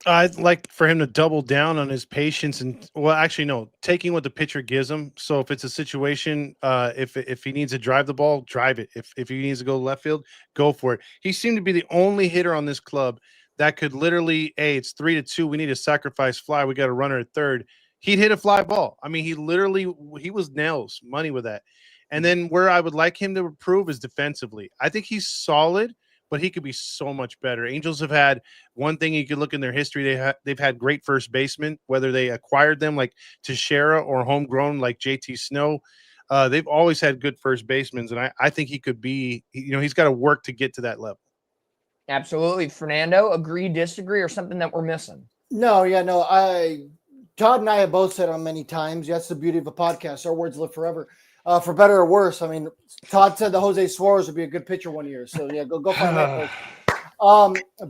I'd like for him to double down on his patience and, well, actually, no, taking what the pitcher gives him. So if it's a situation, if he needs to drive the ball, drive it. If he needs to go left field, go for it. He seemed to be the only hitter on this club that could literally, hey, it's 3-2. We need to sacrifice fly. We got a runner at third. He'd hit a fly ball. I mean, he was nails, money with that. And then where I would like him to improve is defensively. I think he's solid, but he could be so much better. Angels have had one thing you could look in their history. They've had great first basemen, whether they acquired them like Teixeira or homegrown like JT Snow. They've always had good first basemen, and I think he could be, he's got to work to get to that level. Absolutely. Fernando, agree, disagree, or something that we're missing? No. Todd and I have both said on many times, that's the beauty of a podcast. Our words live forever. For better or worse. I mean, Todd said that Jose Suarez would be a good pitcher one year. So, yeah, go find that.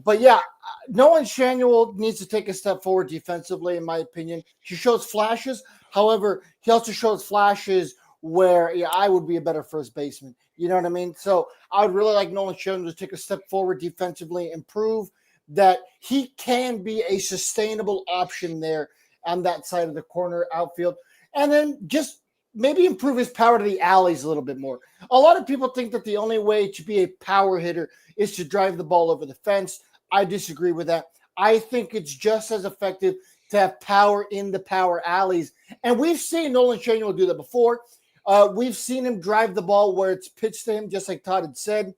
But, yeah, Nolan Shonwell needs to take a step forward defensively, in my opinion. He shows flashes. However, he also shows flashes where I would be a better first baseman. You know what I mean? So I would really like Nolan Shonwell to take a step forward defensively and prove that he can be a sustainable option there on that side of the corner outfield. And then just maybe improve his power to the alleys a little bit more. A lot of people think that the only way to be a power hitter is to drive the ball over the fence. I disagree with that. I think it's just as effective to have power in the power alleys. And we've seen Nolan Shonwell do that before. We've seen him drive the ball where it's pitched to him, just like Todd had said.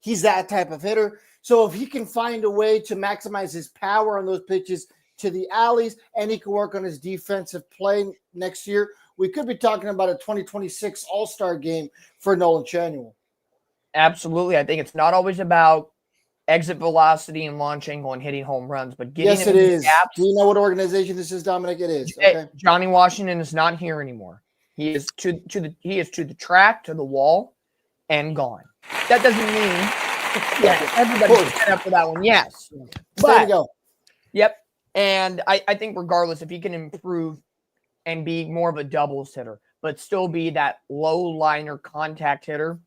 He's that type of hitter. So if he can find a way to maximize his power on those pitches, to the alleys, and he can work on his defensive play next year. We could be talking about a 2026 All-Star game for Nolan Chanuel. Absolutely. I think it's not always about exit velocity and launch angle and hitting home runs, but getting Yes, it is. Do you know what organization this is, Dominic? It is. Okay. Johnny Washington is not here anymore. He is to the track, to the wall, and gone. That doesn't mean everybody's set up for that one. Yes. There you go. Yep. And I think regardless, if he can improve and be more of a doubles hitter, but still be that low liner contact hitter,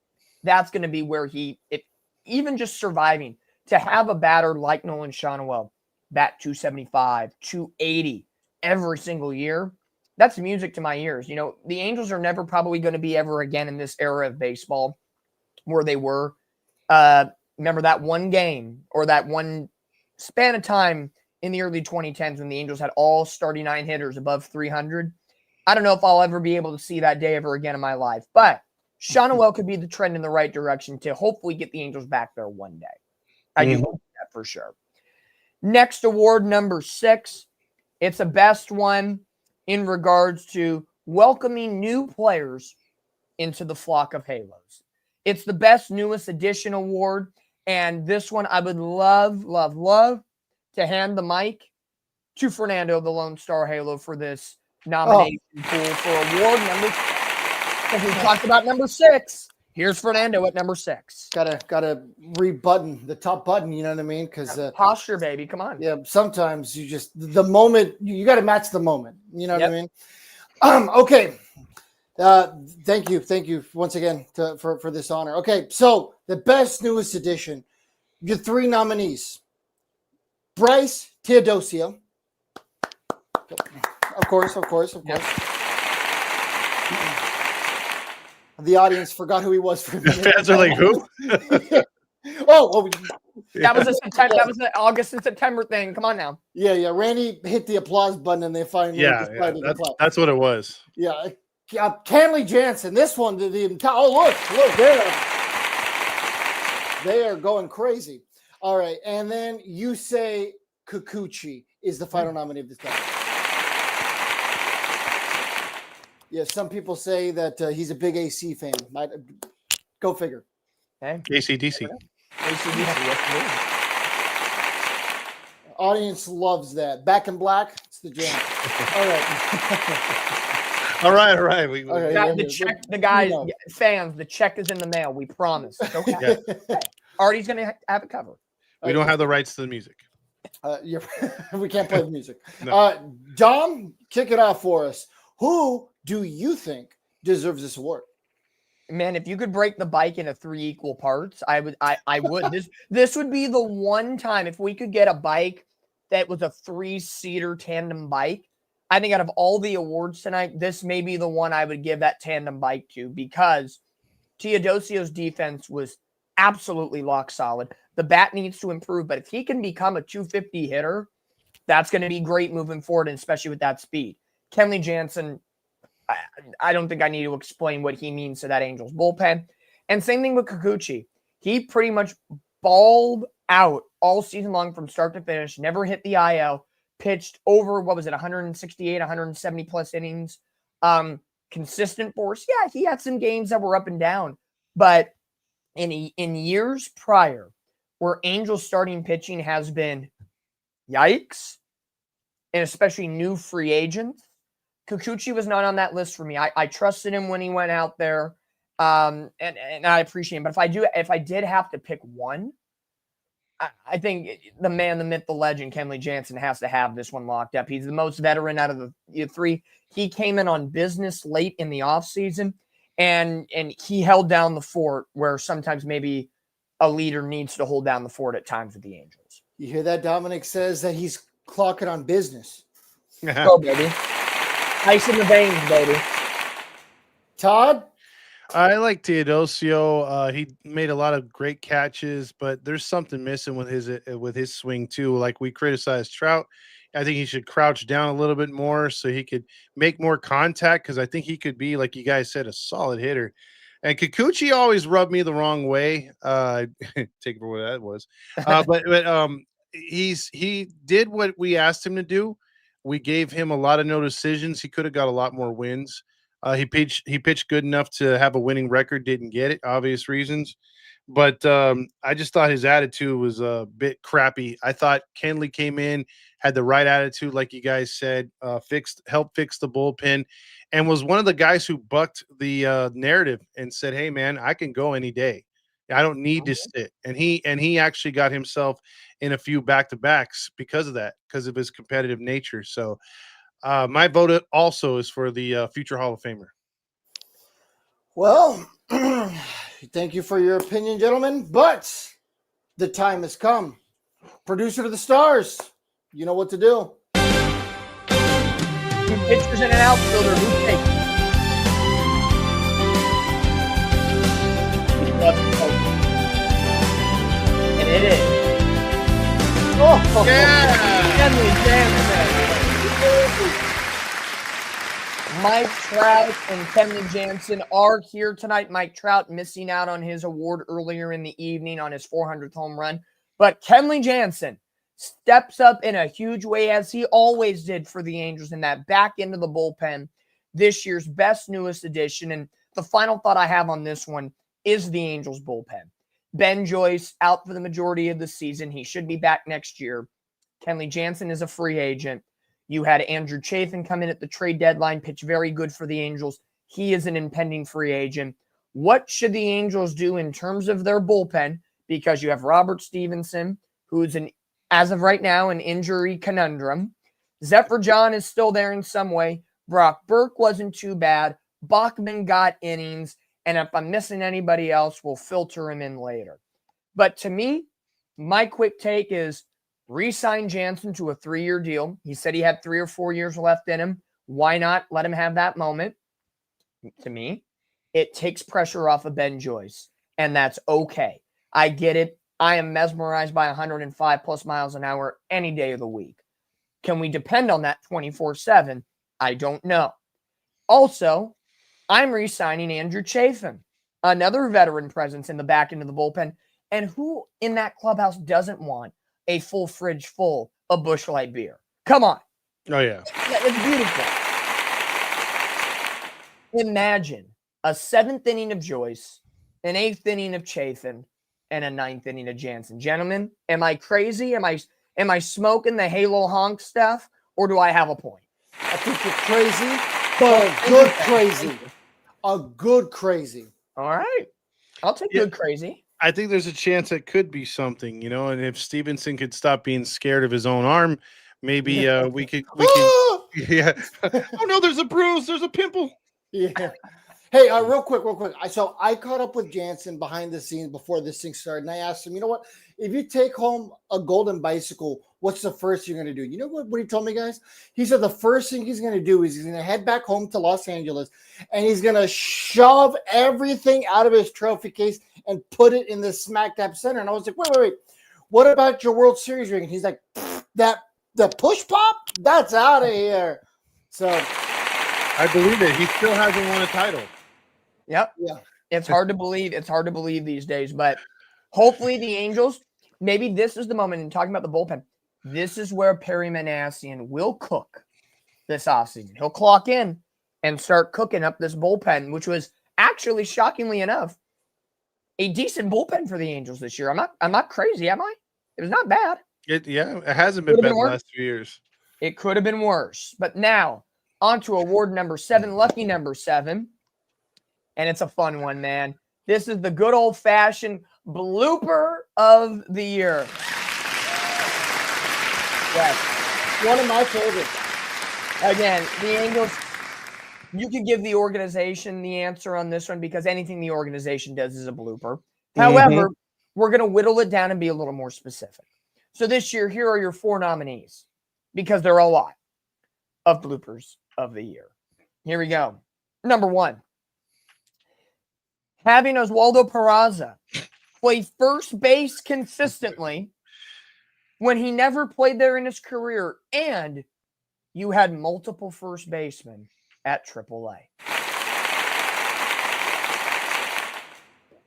that's going to be where even just surviving, to have a batter like Nolan Chanuel bat 275, 280 every single year, that's music to my ears. You know, the Angels are never probably going to be ever again in this era of baseball where they were. Remember that one game or that one span of time in the early 2010s when the Angels had all starting 9 hitters above 300. I don't know if I'll ever be able to see that day ever again in my life, but Chanuel could be the trend in the right direction to hopefully get the Angels back there one day. I do hope that for sure. Next award, number 6. It's a best one in regards to welcoming new players into the flock of Halos. It's the best newest addition award. And this one, I would love to hand the mic to Fernando, the Lone Star Halo, for this nomination pool for award number 6. Because we talked about number 6. Here's Fernando at number 6. Gotta rebutton the top button, you know what I mean? Because posture, baby, come on. Yeah, sometimes you just the moment you got to match the moment. You know what I mean? Okay. Thank you once again for this honor. Okay, so the best newest edition, your 3 nominees: Bryce Teodosio, of course. Yep. The audience forgot who he was for a minute. The fans are like, who? That was an August and September thing. Come on now. Yeah. Randy hit the applause button and they finally decided to clap. That's what it was. Yeah. Kenley Jansen. This one, look, they are going crazy. All right, and then you say Kikuchi is the final nominee of this guy. Yeah, some people say that he's a big AC fan. Go figure. Okay. AC/DC. Audience loves that. Back in Black, it's the jam. All right. All right. Fans, the check is in the mail. We promise. Okay. Yeah. Artie's going to have it covered. We don't have the rights to the music. We can't play the music. No. Dom, kick it off for us. Who do you think deserves this award? Man, if you could break the bike into 3 equal parts, I would. This would be the one time if we could get a bike that was a 3-seater tandem bike. I think out of all the awards tonight, this may be the one I would give that tandem bike to, because Teodosio's defense was absolutely rock solid. The bat needs to improve, but if he can become a 250 hitter, that's going to be great moving forward, and especially with that speed. Kenley Jansen, I don't think I need to explain what he means to that Angels bullpen. And same thing with Kikuchi. He pretty much balled out all season long from start to finish, never hit the IL, pitched over, 168, 170 plus innings. Consistent force. Yeah, he had some games that were up and down. But in years prior, where Angels starting pitching has been yikes, and especially new free agents, Kikuchi was not on that list for me. I trusted him when he went out there, and I appreciate him. But if I did have to pick one, I think the man, the myth, the legend, Kenley Jansen has to have this one locked up. He's the most veteran out of the 3. He came in on business late in the offseason, and he held down the fort where sometimes maybe a leader needs to hold down the fort at times with the Angels. You hear that? Dominic says that he's clocking on business. Go, baby. Ice in the veins, baby. Todd? I like Teodosio. He made a lot of great catches, but there's something missing with his swing too. Like we criticized Trout, I think he should crouch down a little bit more so he could make more contact, because I think he could be, like you guys said, a solid hitter. And Kikuchi always rubbed me the wrong way. Take it for what that was. But he did what we asked him to do. We gave him a lot of no decisions. He could have got a lot more wins. He pitched good enough to have a winning record. Didn't get it, obvious reasons. But I just thought his attitude was a bit crappy. I thought Kenley came in, had the right attitude, like you guys said, helped fix the bullpen, and was one of the guys who bucked the narrative and said, "Hey, man, I can go any day. I don't need to sit." And he actually got himself in a few back-to-backs because of that, because of his competitive nature. So my vote also is for the future Hall of Famer. Well, thank you for your opinion, gentlemen, but the time has come. Producer to the stars, you know what to do. Two pitchers and an outfielder. Who takes it? And it is. Oh, Yeah. Kenley Jansen. Mike Trout and Kenley Jansen are here tonight. Mike Trout missing out on his award earlier in the evening on his 400th home run. But Kenley Jansen steps up in a huge way, as he always did for the Angels in that back end of the bullpen. This year's best, newest addition. And the final thought I have on this one is the Angels bullpen. Ben Joyce out for the majority of the season. He should be back next year. Kenley Jansen is a free agent. You had Andrew Chafin come in at the trade deadline, pitch very good for the Angels. He is an impending free agent. What should the Angels do in terms of their bullpen? Because you have Robert Stevenson, who's as of right now, an injury conundrum. Zephyr John is still there in some way. Brock Burke wasn't too bad. Bachman got innings. And if I'm missing anybody else, we'll filter him in later. But to me, my quick take is re-sign Jansen to a 3-year deal. He said he had 3 or 4 years left in him. Why not let him have that moment? To me, it takes pressure off of Ben Joyce, and that's okay. I get it. I am mesmerized by 105 plus miles an hour any day of the week. Can we depend on that 24/7? I don't know. Also, I'm re-signing Andrew Chafin, another veteran presence in the back end of the bullpen. And who in that clubhouse doesn't want a full fridge full of Busch Light beer? Come on. Oh, yeah. It's beautiful. Imagine a 7th inning of Joyce, an 8th inning of Chafin, and a 9th inning of Jansen. Gentlemen, am I crazy? Am I smoking the Halo honk stuff, or do I have a point? I think you're crazy, but a good crazy. A good crazy. All right. I'll take good crazy. I think there's a chance it could be something, and if Stevenson could stop being scared of his own arm, maybe we could yeah. Oh no, there's a bruise, there's a pimple. Yeah. Hey, real quick. So I caught up with Jansen behind the scenes before this thing started, and I asked him, you know what? If you take home a golden bicycle, what's the first you're going to do? You know what he told me, guys? He said the first thing he's going to do is he's going to head back home to Los Angeles, and he's going to shove everything out of his trophy case and put it in the smack dab center. And I was like, wait. What about your World Series ring? And he's like, the push pop? That's out of here. So I believe it. He still hasn't won a title. Yep. Yeah. It's hard to believe. It's hard to believe these days, but hopefully the Angels, maybe this is the moment in talking about the bullpen. This is where Perry Manassian will cook this offseason. He'll clock in and start cooking up this bullpen, which was actually, shockingly enough, a decent bullpen for the Angels this year. I'm not crazy, am I? It was not bad. It hasn't been bad the last few years. It could have been worse. But now, on to award number 7, lucky number 7. And it's a fun one, man. This is the good old-fashioned blooper of the year. Yes. One of my favorites. Again, the Angels, you could give the organization the answer on this one because anything the organization does is a blooper. However, we're going to whittle it down and be a little more specific. So this year, here are your 4 nominees because there are a lot of bloopers of the year. Here we go. Number 1. Having Oswaldo Peraza play first base consistently when he never played there in his career, and you had multiple first basemen at AAA.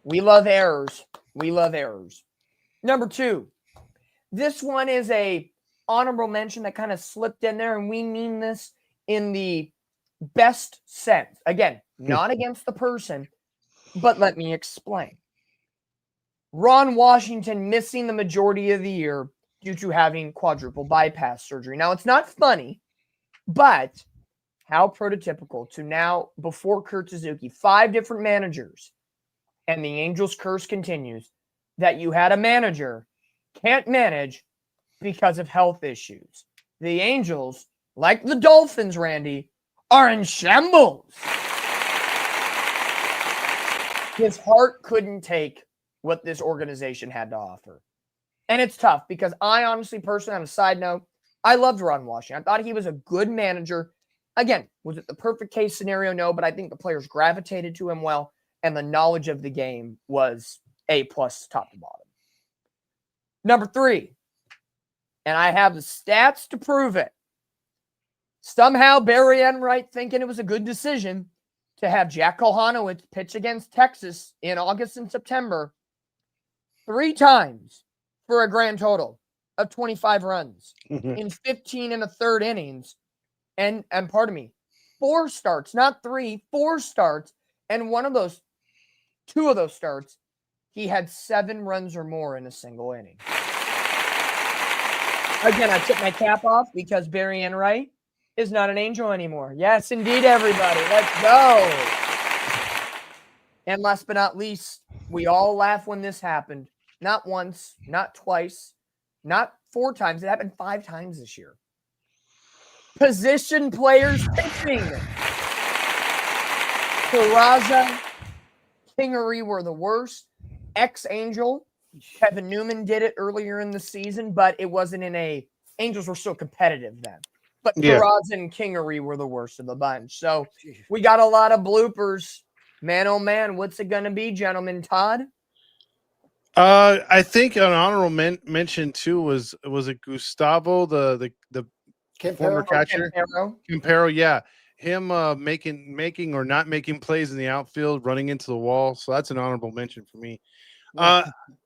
We love errors. We love errors. Number 2, This one is a honorable mention that kind of slipped in there, and we mean this in the best sense. Again, not against the person, but let me explain. Ron Washington missing the majority of the year due to having quadruple bypass surgery. Now, it's not funny, but how prototypical to now, before Kurt Suzuki, 5 different managers, and the Angels curse continues, that you had a manager can't manage because of health issues. The Angels, like the Dolphins, Randy, are in shambles. His heart couldn't take what this organization had to offer. And it's tough because I honestly, personally, on a side note, I loved Ron Washington. I thought he was a good manager. Again, was it the perfect case scenario? No, but I think the players gravitated to him well, and the knowledge of the game was A+ top to bottom. Number 3, and I have the stats to prove it. Somehow Barry Enright thinking it was a good decision to have Jack Kohanowitz pitch against Texas in August and September 3 times for a grand total of 25 runs in 15 and a third innings. And pardon me, 4 starts, not 3, 4 starts. And 2 of those starts, he had 7 runs or more in a single inning. Again, I took my cap off because Barry Enright is not an Angel anymore. Yes, indeed, everybody. Let's go. And last but not least, we all laugh when this happened. Not once, not twice, not 4 times. It happened 5 times this year. Position players pitching. Peraza, Kingery were the worst. Ex-Angel, Kevin Newman did it earlier in the season, but it wasn't in a – Angels were still competitive then. But Peraza and Kingery were the worst of the bunch. So we got a lot of bloopers. Man, oh man, what's it going to be, gentlemen? Todd? I think an honorable mention too was it Gustavo, the former catcher? Campero, yeah. Him making or not making plays in the outfield, running into the wall. So that's an honorable mention for me.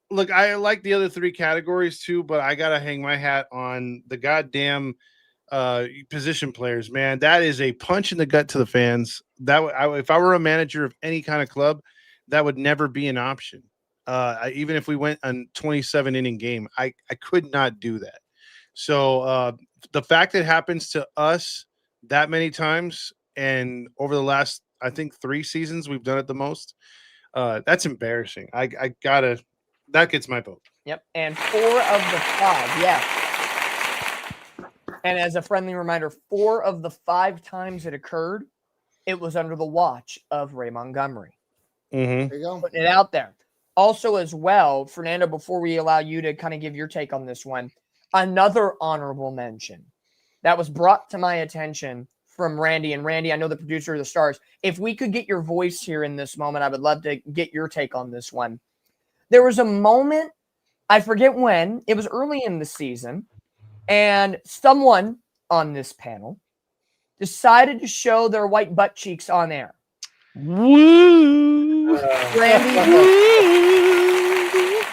Look, I like the other 3 categories too, but I gotta hang my hat on the goddamn position players, man. That is a punch in the gut to the fans. If I were a manager of any kind of club, that would never be an option. Even if we went a 27-inning game, I could not do that. So the fact that it happens to us that many times, and over the last, I think 3 seasons, we've done it the most. That's embarrassing. That gets my vote. Yep. And 4 of the 5, yeah. And as a friendly reminder, 4 of the 5 times it occurred, it was under the watch of Ray Montgomery. Mm-hmm. There you go. Putting it out there. Also, as well, Fernando, before we allow you to kind of give your take on this one, another honorable mention that was brought to my attention from Randy. And Randy, I know the producer of the Stars. If we could get your voice here in this moment, I would love to get your take on this one. There was a moment, I forget when, it was early in the season, and someone on this panel decided to show their white butt cheeks on air. Woo!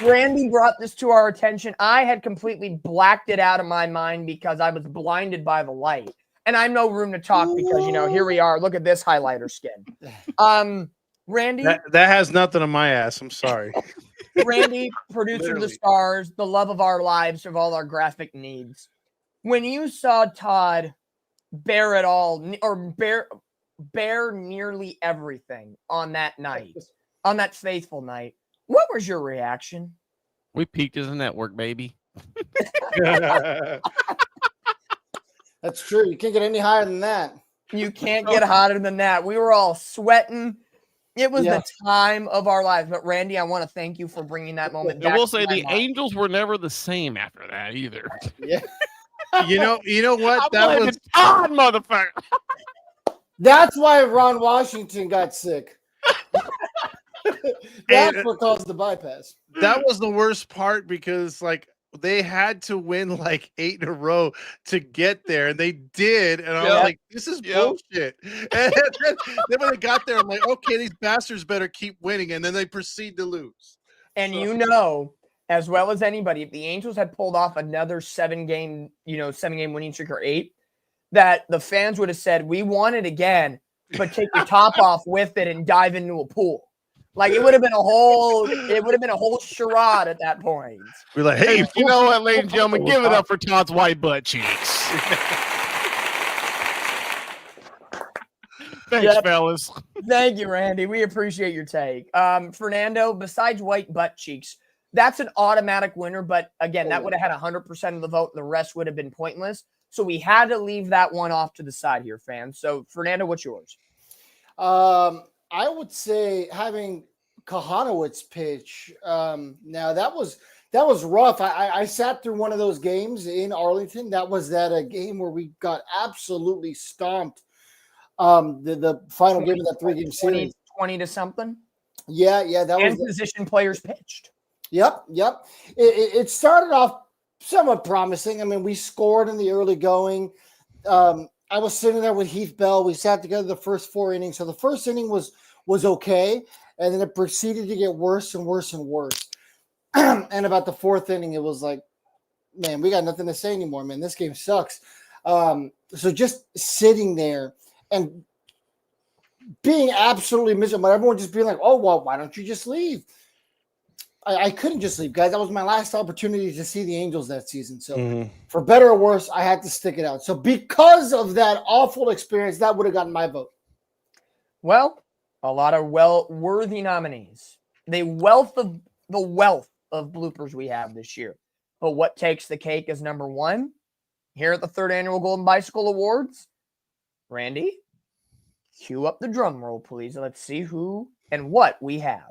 Randy brought this to our attention. I had completely blacked it out of my mind because I was blinded by the light. And I'm no room to talk because, here we are. Look at this highlighter skin. Randy? That has nothing on my ass. I'm sorry. Randy, producer of the Stars, the love of our lives, of all our graphic needs. When you saw Todd bear it all, or bear nearly everything on that night, on that faithful night, what was your reaction? We peaked as a network, baby. That's true. You can't get any higher than that. You can't get hotter than that. We were all sweating. It was the time of our lives. But Randy, I want to thank you for bringing that moment back. I will say the Angels were never the same after that either. Yeah. You know what? That was Todd, motherfucker. That's why Ron Washington got sick. That's what caused the bypass. That was the worst part because they had to win 8 in a row to get there, and they did. And I was like, "This is bullshit." And then when they got there, I'm like, "Okay, these bastards better keep winning," and then they proceed to lose. And as well as anybody, if the Angels had pulled off another 7-game winning streak or 8, that the fans would have said, we want it again, but take your top off with it and dive into a pool. Like it would have been a whole charade at that point. We're like, hey, Hey, you know what, ladies and gentlemen, give it up for Todd's white butt cheeks. Thanks, fellas. Thank you, Randy. We appreciate your take. Fernando, besides white butt cheeks, that's an automatic winner. But again, that would have had 100% of the vote. The rest would have been pointless. So we had to leave that one off to the side here, fans. So, Fernando, what's yours? I would say having Kahanowitz pitch. Now that was rough. I sat through one of those games in Arlington. That was a game where we got absolutely stomped. The final game of that 3-game series, 20 to something. Yeah, that was position players pitched. Yep. It started off somewhat promising. I mean, we scored in the early going. I was sitting there with Heath Bell. We sat together the first 4 innings. So the first inning was okay, and then it proceeded to get worse and worse and worse. And about the 4th inning, it was like, man, we got nothing to say anymore, man. This game sucks. So just sitting there and being absolutely miserable, everyone just being like, oh, well, why don't you just leave? I couldn't just leave, guys. That was my last opportunity to see the Angels that season. So for better or worse, I had to stick it out. So because of that awful experience, that would have gotten my vote. Well, a lot of worthy nominees. The wealth of bloopers we have this year. But what takes the cake is number 1 here at the 3rd Annual Golden Bicycle Awards. Randy, cue up the drum roll, please. Let's see who and what we have.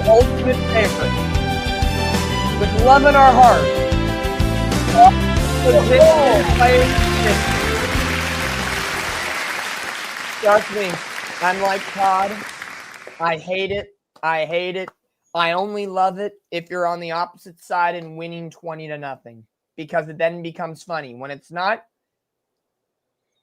Ultimate favorite. With love in our heart. Trust me, I'm like Todd. I hate it. I only love it if you're on the opposite side and winning 20-0, because it then becomes funny. When it's not,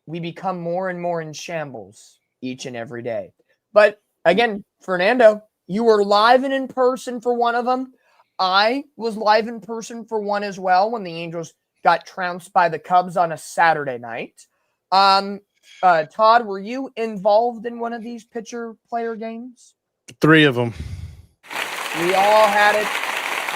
we become more and more in shambles each and every day. But again, Fernando, you were live and in person for one of them. I was live in person for one as well when the Angels got trounced by the Cubs on a Saturday night. Todd, were you involved in one of these pitcher-player games? 3 of them. We all had it.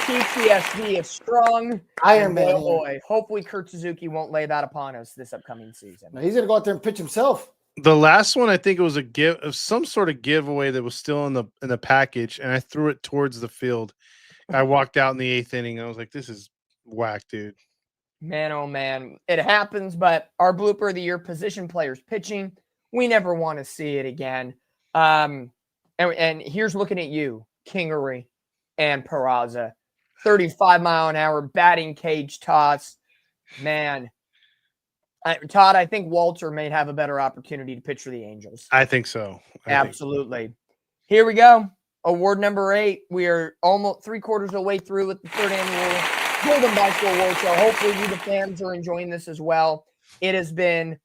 PTSD is strong. Iron Man. Boy, hopefully Kurt Suzuki won't lay that upon us this upcoming season. No, he's going to go out there and pitch himself. The last one, I think it was some sort of giveaway that was still in the package, and I threw it towards the field. I walked out in the 8th inning. I was like, this is whack, dude. Man, oh man, it happens. But our blooper of the year, position players pitching, we never want to see it again. And here's looking at you, Kingery and Peraza, 35-mile-an-hour batting cage toss. Man, Todd, I think Walter may have a better opportunity to pitch for the Angels. I think so. Absolutely. Here we go. Award number 8. We are almost 3/4 of the way through with the 3rd Annual Golden Bicycle Award Show. Hopefully you, the fans, are enjoying this as well. It has been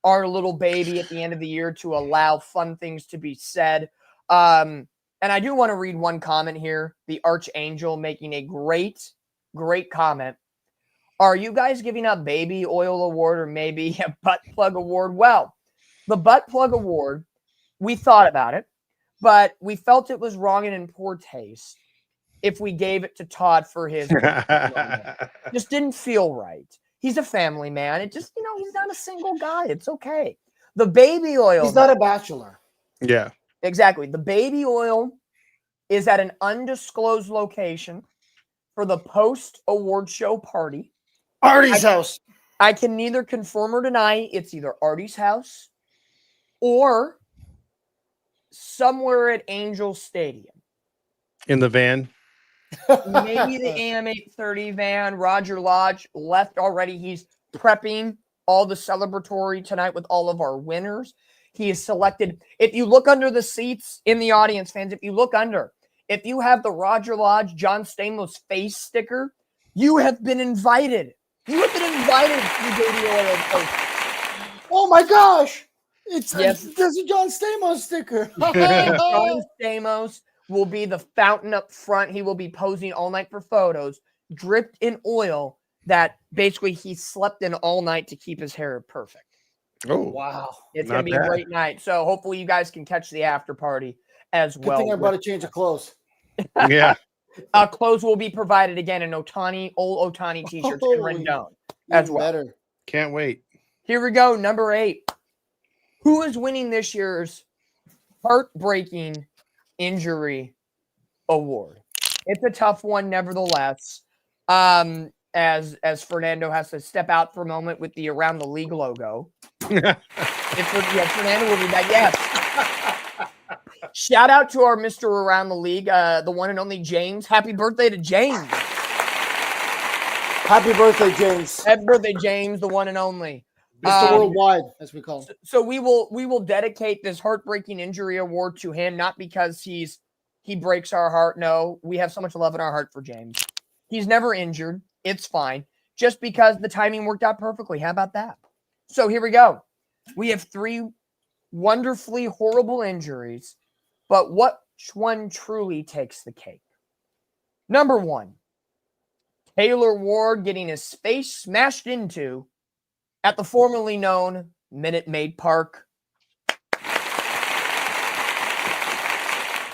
our little baby at the end of the year to allow fun things to be said. And I do want to read one comment here. The Archangel making a great comment. Are you guys giving up baby oil award or maybe a butt plug award? Well, the butt plug award, we thought about it, but we felt it was wrong and in poor taste if we gave it to Todd for his just didn't feel right. He's a family man. It just, he's not a single guy. It's okay. The baby oil. He's not a bachelor. Yeah. Exactly. The baby oil is at an undisclosed location for the post-award show party. Artie's house. I can neither confirm or deny it's either Artie's house or somewhere at Angel Stadium. In the van. Maybe the AM 830 van. Roger Lodge left already. He's prepping all the celebratory tonight with all of our winners. He is selected. If you look under the seats in the audience, fans, if you have the Roger Lodge, John Stamos face sticker, you have been invited. You have been invited to the baby oil post. Oh my gosh. There's a John Stamos sticker. And Golden Stamos will be the fountain up front. He will be posing all night for photos, dripped in oil that basically he slept in all night to keep his hair perfect. Oh, Wow. It's going to be a great night. So hopefully you guys can catch the after party as Good well. thing I brought a change of clothes. yeah. Clothes will be provided again in old Ohtani t-shirts and Rendon as well. Better. Can't wait. Here we go. Number 8. Who is winning this year's heartbreaking injury award? It's a tough one, nevertheless. As Fernando has to step out for a moment with the Around the League logo. Fernando will be back. Yes. Shout out to our Mr. Around the League, the one and only James. Happy birthday to James. Happy birthday, James. Happy birthday, James, the one and only. Mr. Worldwide, as we call him. So we will dedicate this heartbreaking injury award to him, not because he breaks our heart. No, we have so much love in our heart for James. He's never injured. It's fine. Just because the timing worked out perfectly. How about that? So here we go. We have 3 wonderfully horrible injuries, but which one truly takes the cake? Number 1, Taylor Ward getting his face smashed into at the formerly known Minute Maid Park.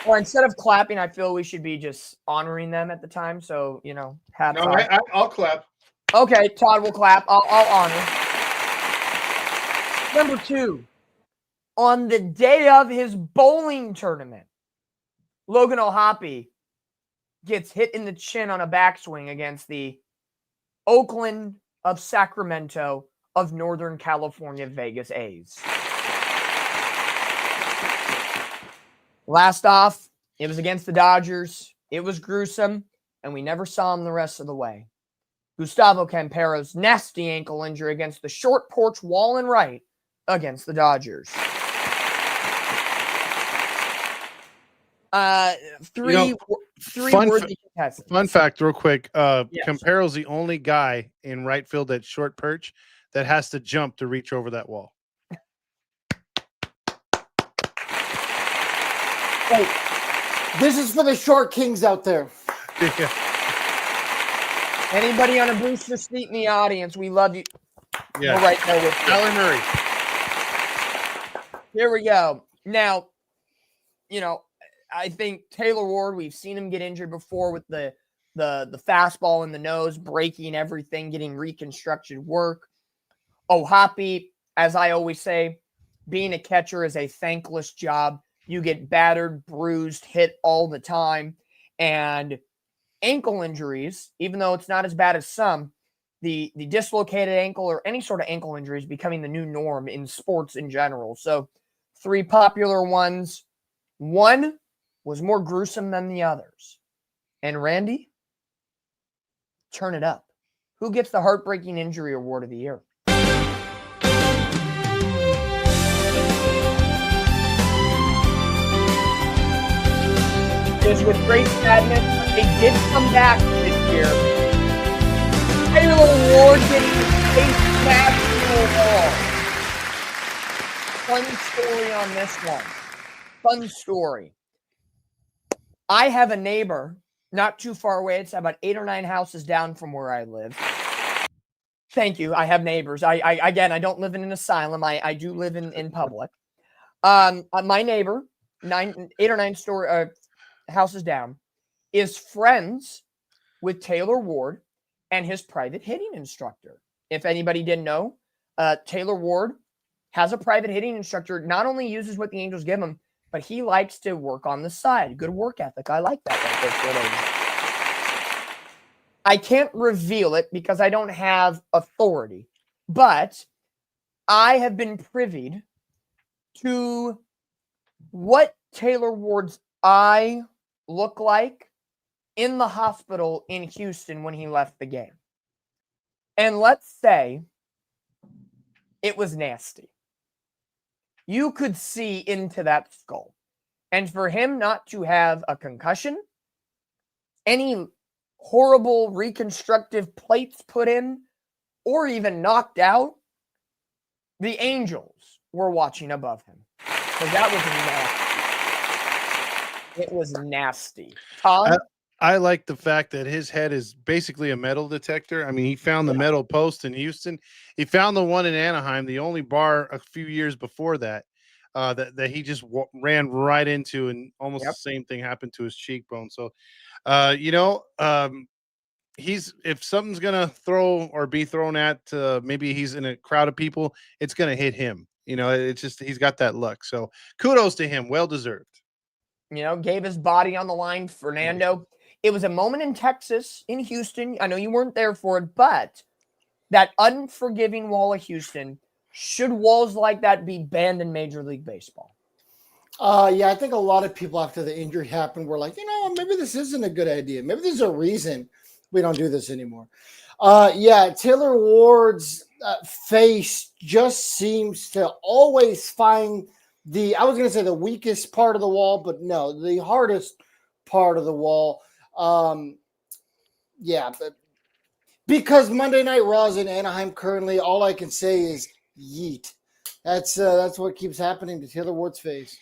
Or instead of clapping, I feel we should be just honoring them at the time. So, hats off. I'll clap. Okay, Todd will clap. I'll honor. Number 2, on the day of his bowling tournament, Logan O'Hoppe gets hit in the chin on a backswing against the Oakland of Sacramento of Northern California Vegas A's. Last off, it was against the Dodgers. It was gruesome, and we never saw him the rest of the way. Gustavo Campero's nasty ankle injury against the short porch wall and right against the Dodgers. 3 worthy contestants. Fun fact, real quick. Yes. Campero's the only guy in right field at short perch that has to jump to reach over that wall. Hey, this is for the short kings out there. Yeah. Anybody on a booster seat in the audience, we love you. Yeah. We're right there with you. Tyler Murray. Here we go. Now, I think Taylor Ward, we've seen him get injured before with the fastball in the nose, breaking everything, getting reconstructed work. O'Hoppe, as I always say, being a catcher is a thankless job. You get battered, bruised, hit all the time. And ankle injuries, even though it's not as bad as some, the dislocated ankle or any sort of ankle injury is becoming the new norm in sports in general. So 3 popular ones. One was more gruesome than the others. And Randy, turn it up. Who gets the heartbreaking injury award of the year? It is with great sadness, they did come back this year. Taylor Ward getting his face smashed into a wall. Fun story on this one. Fun story. I have a neighbor not too far away. It's about 8 or 9 houses down from where I live. Thank you. I have neighbors. I don't live in an asylum. I do live in public. My neighbor, 8 or 9 houses down, is friends with Taylor Ward and his private hitting instructor. If anybody didn't know, Taylor Ward has a private hitting instructor, not only uses what the Angels give him, but he likes to work on the side. Good work ethic. I like that. I can't reveal it because I don't have authority, but I have been privy to what Taylor Ward's eye looked like in the hospital in Houston when he left the game. And let's say it was nasty. You could see into that skull. And for him not to have a concussion, any horrible reconstructive plates put in, or even knocked out, the Angels were watching above him. Because that was nasty. It was nasty. Todd? I like the fact that his head is basically a metal detector. I mean, he found the metal post in Houston. He found the one in Anaheim, the only bar a few years before that, that he just ran right into, and almost the same thing happened to his cheekbone. So, if something's gonna throw or be thrown at, maybe he's in a crowd of people, it's gonna hit him. It's just he's got that luck. So kudos to him, well deserved. Gave his body on the line. Fernando. It was a moment in Texas, in Houston. I know you weren't there for it, but that unforgiving wall of Houston, should walls like that be banned in Major League Baseball? Yeah, I think a lot of people after the injury happened were like, maybe this isn't a good idea. Maybe there's a reason we don't do this anymore. Taylor Ward's face just seems to always find I was going to say the weakest part of the wall, but no, the hardest part of the wall. But because Monday Night Raw is in Anaheim currently, all I can say is yeet. That's what keeps happening to Taylor Ward's face.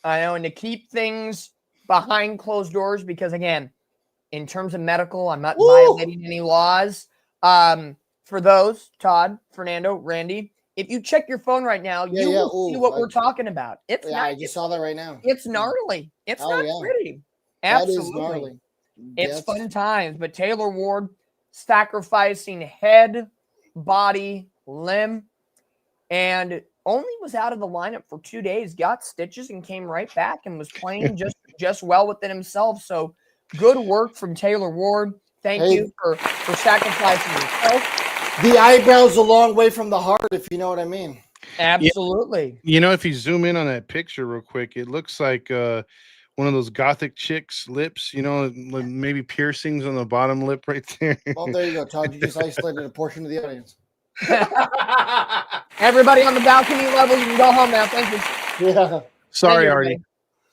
I know, and to keep things behind closed doors, because again, in terms of medical, I'm not violating any laws. For those, Todd, Fernando, Randy, if you check your phone right now, you will see what we're talking about. I just saw that right now. It's gnarly. It's not pretty. Absolutely. That is gnarly. It's fun times, but Taylor Ward sacrificing head, body, limb, and only was out of the lineup for 2 days, got stitches, and came right back and was playing just well within himself. So good work from Taylor Ward. Thank you for sacrificing yourself. The eyebrow's a long way from the heart, if you know what I mean. Absolutely. If you zoom in on that picture real quick, it looks like one of those gothic chicks' lips, maybe piercings on the bottom lip right there. Well, there you go, Todd. You just isolated a portion of the audience. Everybody on the balcony level, you can go home now. Thank you. Yeah. Sorry, Artie.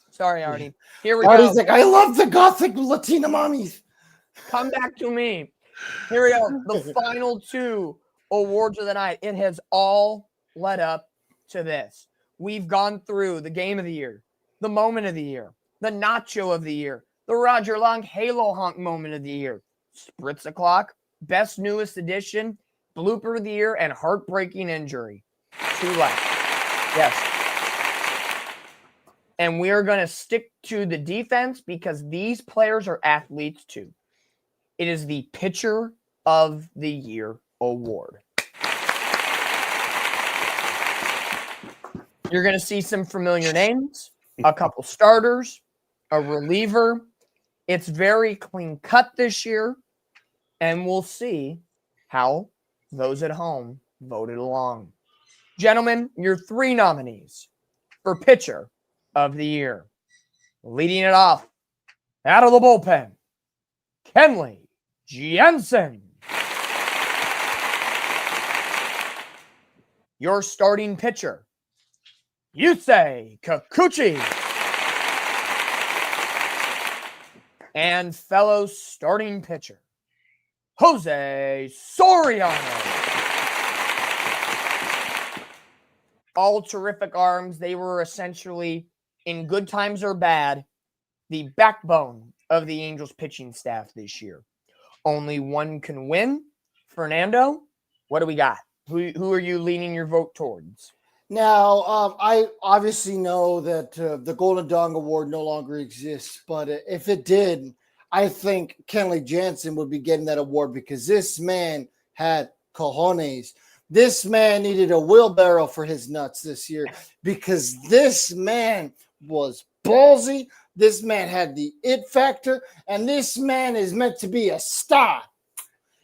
Sorry, Artie. Here we Artie's go. like, I love the gothic Latina mommies. Come back to me. Here we go. The final two awards of the night. It has all led up to this. We've gone through the game of the year, the moment of the year, the nacho of the year, the Roger Long Halo Honk moment of the year, Spritz O'Clock, best newest edition, blooper of the year, and heartbreaking injury. 2 left. Yes. And we are going to stick to the defense because these players are athletes too. It is the Pitcher of the Year award. You're going to see some familiar names, a couple starters, a reliever. It's very clean cut this year, and we'll see how those at home voted along. Gentlemen, your 3 nominees for Pitcher of the Year. Leading it off, out of the bullpen, Kenley Jansen. Your starting pitcher, Yusei Kikuchi. And fellow starting pitcher, Jose Soriano. All terrific arms. They were essentially, in good times or bad, the backbone of the Angels pitching staff this year. Only one can win. Fernando, what do we got? Who are you leaning your vote towards? Now, I obviously know that the Golden Dong Award no longer exists, but if it did, I think Kenley Jansen would be getting that award because this man had cojones. This man needed a wheelbarrow for his nuts this year because this man was ballsy. This man had the it factor, and this man is meant to be a star.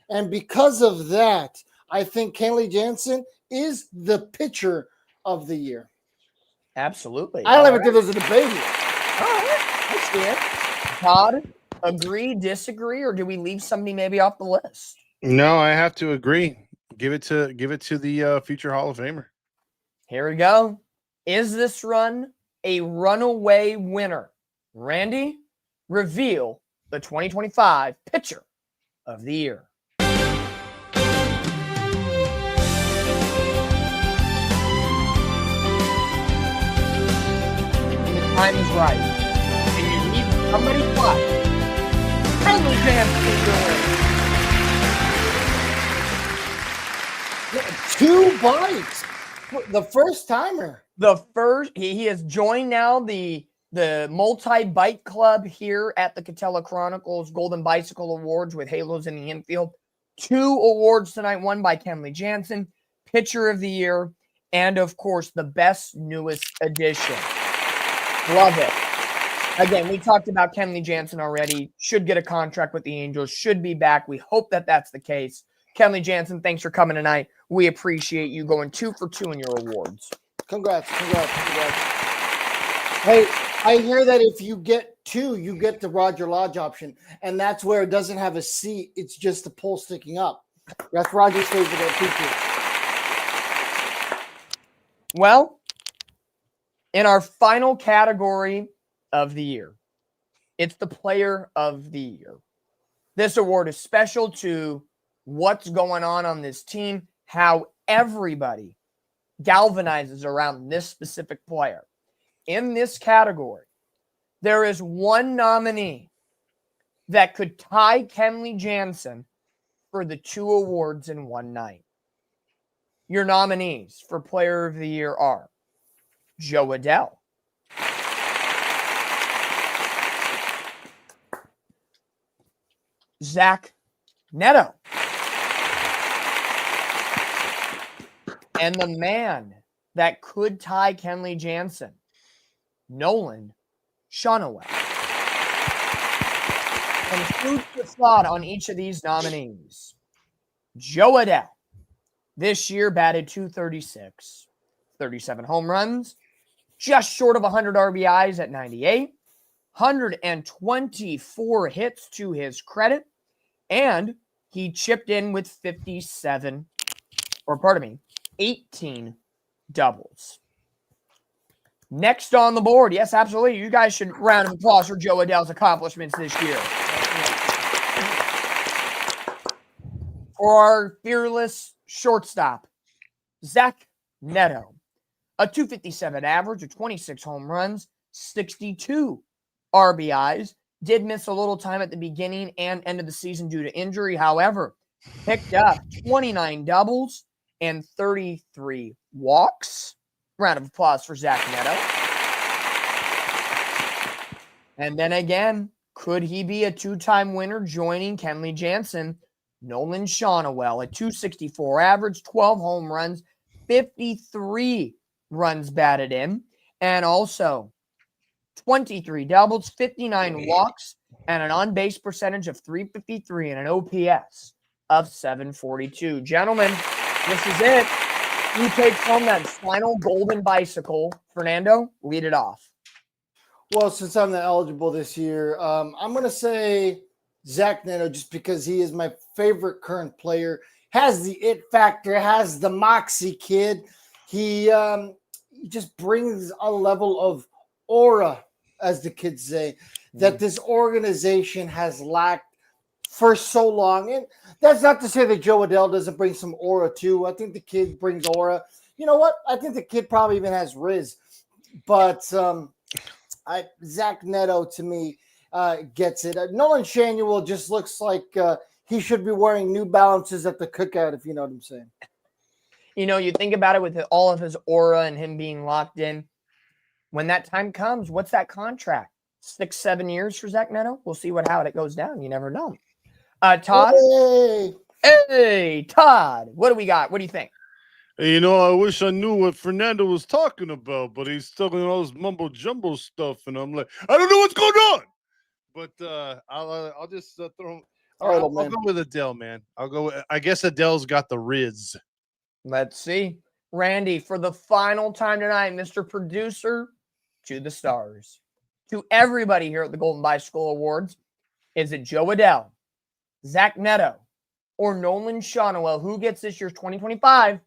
And because of that, I think Kenley Jansen is the pitcher of the year. Absolutely. I don't even think there's a debate here. All right. I see it. Todd, agree, disagree, or do we leave somebody maybe off the list? No, I have to agree. Give it to the future Hall of Famer. Here we go. Is this run a runaway winner? Randy, reveal the 2025 Pitcher of the Year. time is right, and you need somebody fly, Kenley Jansen. 2 bites. The first timer. He has joined now the multi-bite club here at the Catella Chronicles Golden Bicycle Awards with Halos in the Infield. 2 awards tonight, one by Kenley Jansen, Pitcher of the Year, and of course the best newest addition. Love it. Again, we talked about Kenley Jansen already. Should get a contract with the Angels. Should be back. We hope that that's the case. Kenley Jansen, thanks for coming tonight. We appreciate you going 2 for 2 in your awards. Congrats. Hey, I hear that if you get 2, you get the Roger Lodge option, and that's where it doesn't have a seat. It's just the pole sticking up. That's Roger's favorite feature. Well, in our final category of the year, it's the Player of the Year. This award is special to what's going on this team, how everybody galvanizes around this specific player. In this category, there is one nominee that could tie Kenley Jansen for the 2 awards in one night. Your nominees for Player of the Year are Jo Adell, Zach Neto, and the man that could tie Kenley Jansen, Nolan Shonowell. And food for thought on each of these nominees. Jo Adell, this year batted .236, 37 home runs, just short of 100 RBIs at 98, 124 hits to his credit, and he chipped in with 18 doubles. Next on the board, yes, absolutely. You guys should round of applause for Jo Adell's accomplishments this year. For our fearless shortstop, Zach Neto, a .257 average of 26 home runs, 62 RBIs. Did miss a little time at the beginning and end of the season due to injury. However, picked up 29 doubles and 33 walks. Round of applause for Zach Neto. And then again, could he be a 2-time winner joining Kenley Jansen? Nolan Shonowell, a .264 average, 12 home runs, 53 runs batted in, and also 23 doubles, 59 walks, and an on-base percentage of .353 and an OPS of .742. Gentlemen, this is it. Who takes home that final golden bicycle? Fernando, lead it off. Well, since I'm not eligible this year, I'm going to say Zach Neto just because he is my favorite current player. Has the it factor, has the moxie kid. He just brings a level of aura, as the kids say, that this organization has lacked for so long. And that's not to say that Jo Adell doesn't bring some aura too. I think the kid brings aura. You know what? I think the kid probably even has Riz. But Zach Neto, to me, gets it. Nolan Shonowell just looks like he should be wearing New Balances at the cookout, if you know what I'm saying. You know, you think about it with all of his aura and him being locked in. When that time comes, what's that contract? 6-7 years for Zach Neto? We'll see how it goes down. You never know. Todd? Hey, Todd. What do we got? What do you think? Hey, I wish I knew what Fernando was talking about, but he's talking all this mumbo jumbo stuff, and I'm like, I don't know what's going on. But I'll just throw him. All right, I'll go with Adell, man. I guess Adell's got the Riz. Let's see. Randy, for the final time tonight, Mr. Producer, to the stars. To everybody here at the Golden Bicycle Awards, is it Jo Adell, Zach Neto, or Nolan Shonowell? Who gets this year's 2025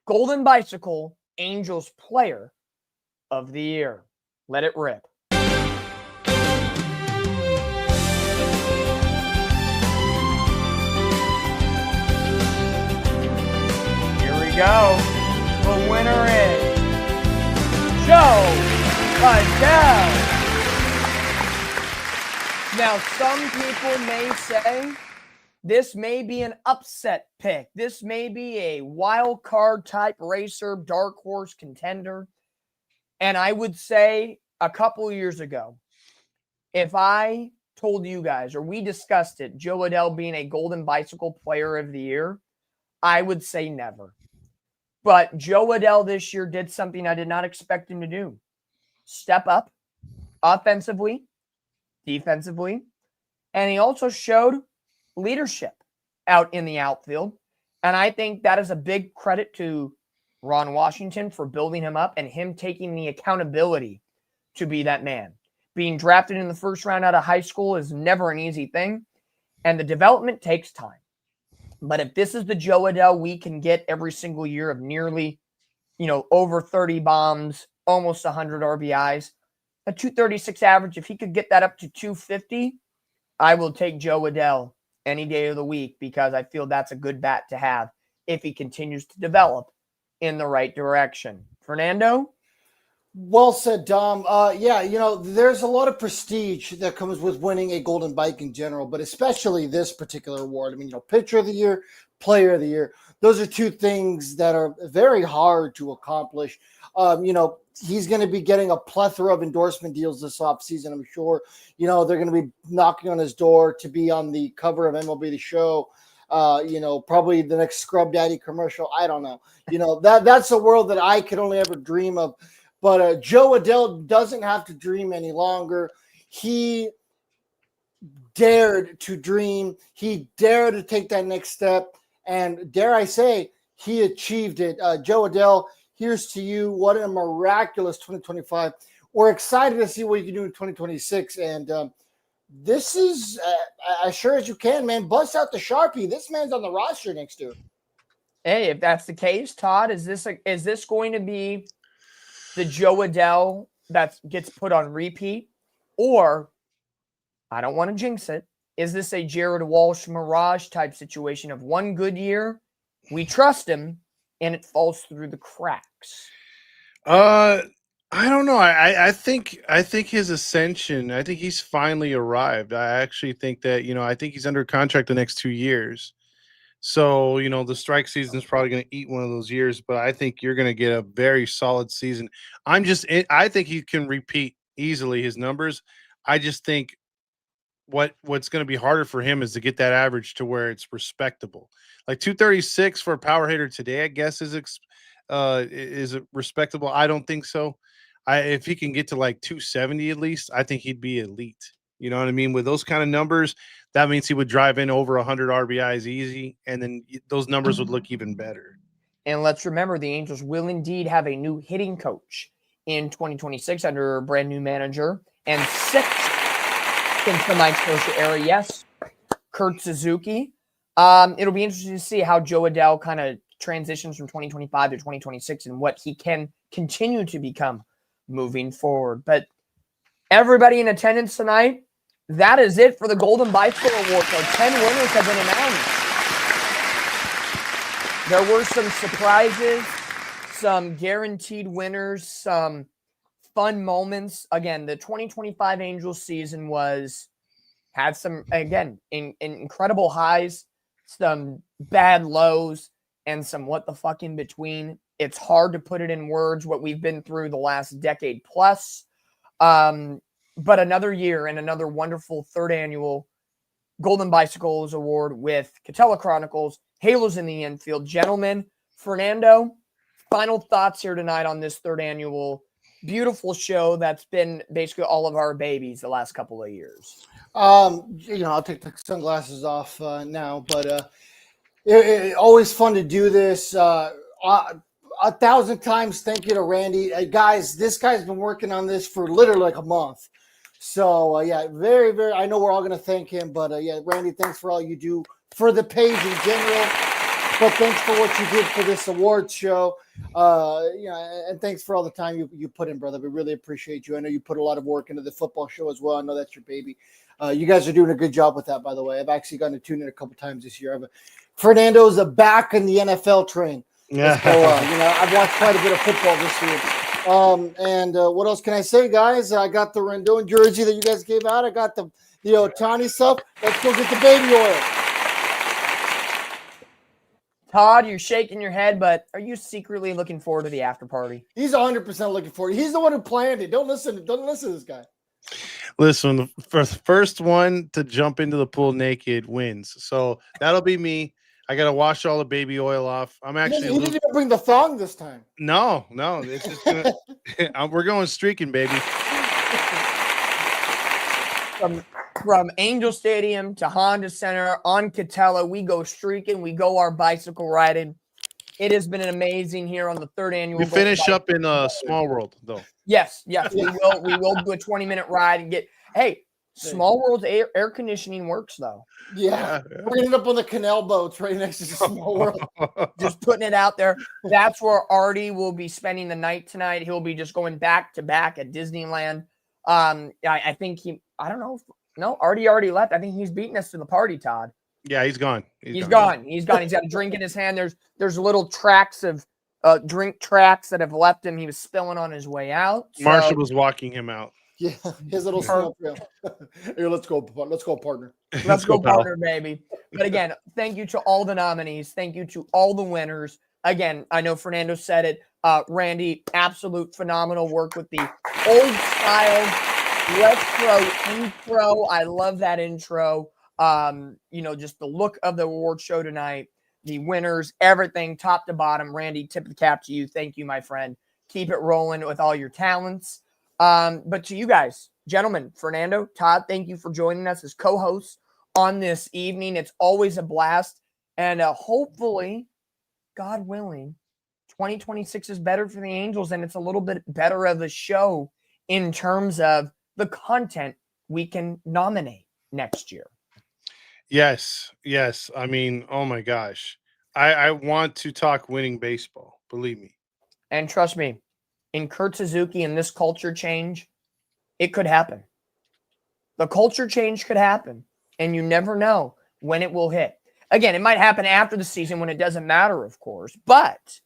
Golden Bicycle Angels Player of the Year? Let it rip. Here we go. The winner is Jo Adele. Now, some people may say this may be an upset pick. This may be a wild card type racer, dark horse contender. And I would say a couple years ago, if I told you guys, or we discussed it, Joe Adele being a Golden Bicycle Player of the Year, I would say never. But Joe Adele this year did something I did not expect him to do. Step up offensively, defensively, and he also showed leadership out in the outfield. And I think that is a big credit to Ron Washington for building him up and him taking the accountability to be that man. Being drafted in the first round out of high school is never an easy thing, and the development takes time. But if this is the Joe Adele we can get every single year of nearly, over 30 bombs, almost 100 RBIs, a 236 average, if he could get that up to 250, I will take Joe Adele any day of the week because I feel that's a good bat to have if he continues to develop in the right direction. Fernando? Well said, Dom. There's a lot of prestige that comes with winning a Golden Bike in general, but especially this particular award. I mean, Pitcher of the Year, Player of the Year. Those are two things that are very hard to accomplish. He's going to be getting a plethora of endorsement deals this offseason, I'm sure. They're going to be knocking on his door to be on the cover of MLB The Show. Probably the next Scrub Daddy commercial. I don't know. That's a world that I could only ever dream of. But Joe Adele doesn't have to dream any longer. He dared to dream. He dared to take that next step. And dare I say, he achieved it. Joe Adele, here's to you. What a miraculous 2025. We're excited to see what you can do in 2026. And this is as sure as you can, man. Bust out the Sharpie. This man's on the roster next year. Hey, if that's the case, Todd, is this going to be the Joe Adele that gets put on repeat? Or, I don't want to jinx it, is this a Jared Walsh Mirage type situation of one good year, we trust him, and it falls through the cracks? I don't know. I think his ascension, I think he's finally arrived. I actually think that, I think he's under contract the next 2 years. So, the strike season is probably going to eat one of those years, but I think you're going to get a very solid season. I think he can repeat easily his numbers. I just think what's going to be harder for him is to get that average to where it's respectable. Like 236 for a power hitter today, I guess is it respectable? I don't think so. If he can get to like 270 at least, I think he'd be elite. You know what I mean? With those kind of numbers, that means he would drive in over 100 RBIs easy, and then those numbers would look even better. And let's remember, the Angels will indeed have a new hitting coach in 2026 under a brand new manager, and sixth since the Mike Scioscia era. Yes, Kurt Suzuki. It'll be interesting to see how Joe Adele kind of transitions from 2025 to 2026 and what he can continue to become moving forward. But everybody in attendance tonight, that is it for the Golden Bicycle Award. So 10 winners have been announced. There were some surprises, some guaranteed winners, some fun moments. Again, the 2025 Angels season had some, again, incredible highs, some bad lows, and some what the fuck in between. It's hard to put it in words what we've been through the last decade plus. But another year and another wonderful third annual Golden Bicycles Award with Catella Chronicles, Halos in the Infield. Gentlemen, Fernando, final thoughts here tonight on this third annual beautiful show that's been basically all of our babies the last couple of years. I'll take the sunglasses off now, but always fun to do this. 1,000 times thank you to Randy. Guys, this guy's been working on this for literally like a month. So, very, very, I know we're all going to thank him, but Randy, thanks for all you do for the page in general, but thanks for what you did for this awards show. And thanks for all the time you put in, brother. We really appreciate you. I know you put a lot of work into the football show as well. I know that's your baby. You guys are doing a good job with that, by the way. I've actually gotten to tune in a couple times this year. Fernando's back in the NFL train. Yeah. So, I've watched quite a bit of football this year. And what else can I say, guys? I got the Rendon jersey that you guys gave out. I got the Ohtani stuff. Let's go get the baby oil. Todd, you're shaking your head, but are you secretly looking forward to the after party? He's 100% looking forward. He's the one who planned it. Don't listen to this guy. Listen, for the first one to jump into the pool naked wins. So that'll be me. I got to wash all the baby oil off. I'm actually. He didn't even bring the thong this time. No. It's just gonna, we're going streaking, baby. From Angel Stadium to Honda Center on Catella, we go streaking. We go our bicycle riding. It has been amazing here on the third annual. We finish up in Small World, though. Yes, we will. We will do a 20-minute ride and get. Hey, Small World's air conditioning works though. Yeah. We're ending up on the canal boats right next to the Small World. Just putting it out there. That's where Artie will be spending the night tonight. He'll be just going back to back at Disneyland. I think I don't know. No, Artie already left. I think he's beating us to the party, Todd. Yeah, he's gone. He's gone. He's got a drink in his hand. There's little tracks of drink tracks that have left him. He was spilling on his way out. Marshall was walking him out. Yeah, his little snail trail. Here, let's go, partner. Let's go, partner, baby. But again, thank you to all the nominees. Thank you to all the winners. Again, I know Fernando said it. Randy, absolute phenomenal work with the old style retro intro. I love that intro. Just the look of the award show tonight, the winners, everything top to bottom. Randy, tip of the cap to you. Thank you, my friend. Keep it rolling with all your talents. But to you guys, gentlemen, Fernando, Todd, thank you for joining us as co-hosts on this evening. It's always a blast. And hopefully, God willing, 2026 is better for the Angels, and it's a little bit better of a show in terms of the content we can nominate next year. Yes. I mean, oh my gosh. I want to talk winning baseball, believe me. And trust me, in Kurt Suzuki and this culture change, it could happen. The culture change could happen, and you never know when it will hit. Again, it might happen after the season when it doesn't matter, of course, but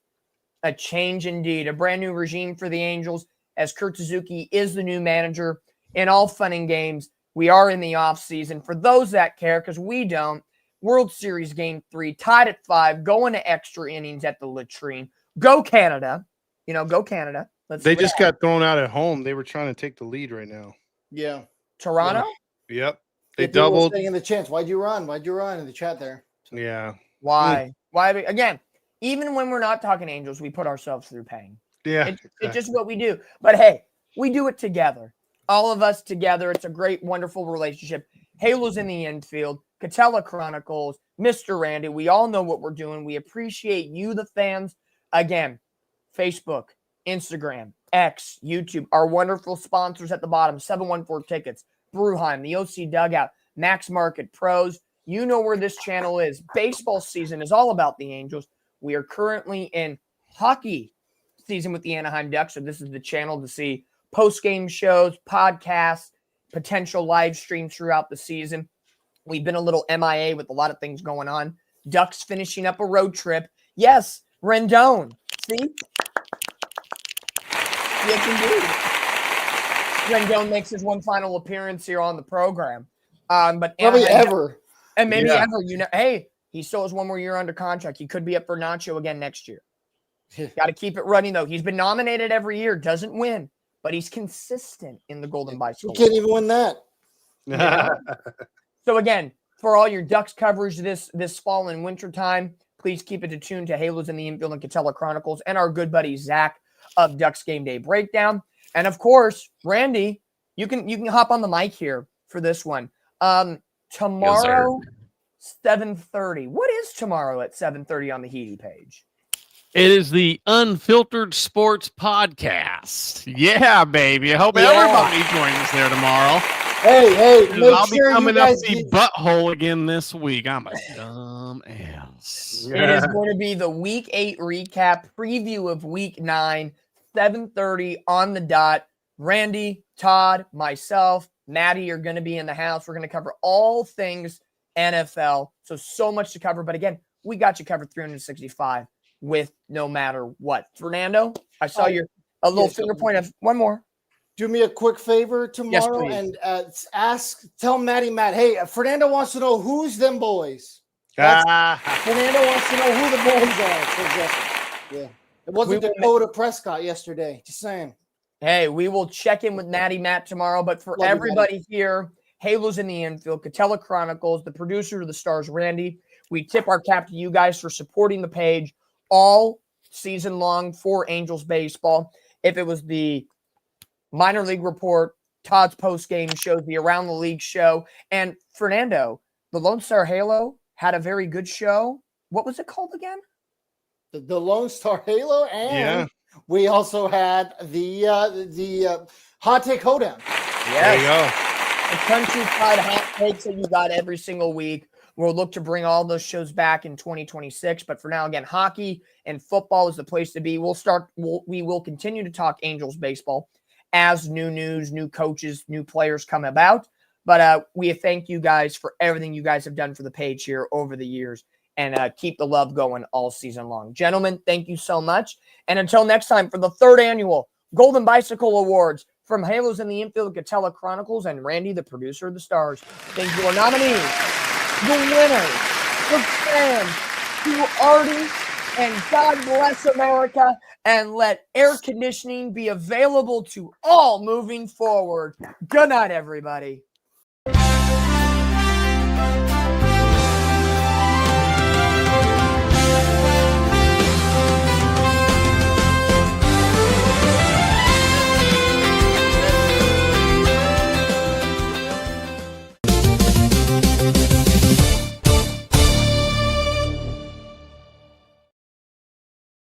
a change indeed, a brand new regime for the Angels as Kurt Suzuki is the new manager. In all fun and games, we are in the off season. For those that care, because we don't, World Series Game 3, tied at 5, going to extra innings at the latrine. Go Canada. Go Canada. They just got thrown out at home. They were trying to take the lead right now. Yeah. Toronto? Yep. They doubled. In the chance. Why'd you run in the chat there? Yeah. Why? Why? Again, even when we're not talking Angels, we put ourselves through pain. Yeah. It's just what we do. But hey, we do it together. All of us together. It's a great, wonderful relationship. Halos in the infield, Catella Chronicles, Mr. Randy. We all know what we're doing. We appreciate you, the fans. Again, Facebook, Instagram, X, YouTube, our wonderful sponsors at the bottom, 714 Tickets, Bruheim, the OC Dugout, Max Market Pros. You know where this channel is. Baseball season is all about the Angels. We are currently in hockey season with the Anaheim Ducks, so this is the channel to see post-game shows, podcasts, potential live streams throughout the season. We've been a little MIA with a lot of things going on. Ducks finishing up a road trip. Yes, Rendon. See? Yes, indeed. Rendon makes his one final appearance here on the program. But probably ever. And maybe ever. Hey, he still has one more year under contract. He could be up for Nacho again next year. Got to keep it running, though. He's been nominated every year, doesn't win, but he's consistent in the Golden Bicycle. You can't even win that. So again, for all your Ducks coverage this fall and winter time, please keep it attuned to Halos in the Infield and Catella Chronicles and our good buddy Zach of Ducks Game Day Breakdown. And of course, Randy, you can hop on the mic here for this one. Tomorrow, 7:30. What is tomorrow at 7:30 on the Heedy page? It is the Unfiltered Sports Podcast. Yeah, baby. I hope everybody joins us there tomorrow. Hey, I'll be coming up the butthole again this week. I'm a dumb ass. Yeah. It is going to be the Week 8 recap, preview of Week 9, 7:30 on the dot. Randy, Todd, myself, Maddie are going to be in the house. We're going to cover all things NFL. So much to cover. But again, we got you covered 365 with no matter what. Fernando, I saw A little Yes, finger point of one more. Do me a quick favor tomorrow please. and tell Matt, hey, Fernando wants to know who's them boys. Fernando wants to know who the boys are. 'Cause, yeah, it wasn't Dakota Prescott yesterday. Just saying. Hey, we will check in with Natty Matt tomorrow. But for Love you, everybody here, Halos in the Infield, Catella Chronicles, the producer of the Stars, Randy, we tip our cap to you guys for supporting the page all season long for Angels baseball. If it was the minor league report, Todd's post-game show, the Around the League show, and Fernando, the Lone Star Halo had a very good show. What was it called again? The Lone Star Halo, and we also had the Hot Take Hoedown. Yes. There you go. The countryside hot takes that you got every single week. We'll look to bring all those shows back in 2026. But for now, again, hockey and football is the place to be. We will continue to talk Angels baseball as new news, new coaches, new players come about. But we thank you guys for everything you guys have done for the page here over the years, and keep the love going all season long. Gentlemen, thank you so much. And until next time, for the 3rd annual Golden Bicycle Awards, from Halos in the Infield, Catella Chronicles, and Randy, the producer of the Stars, thank you, our nominees, the winners, the fans, to Artie, and God bless America, and let air conditioning be available to all moving forward. Good night, everybody.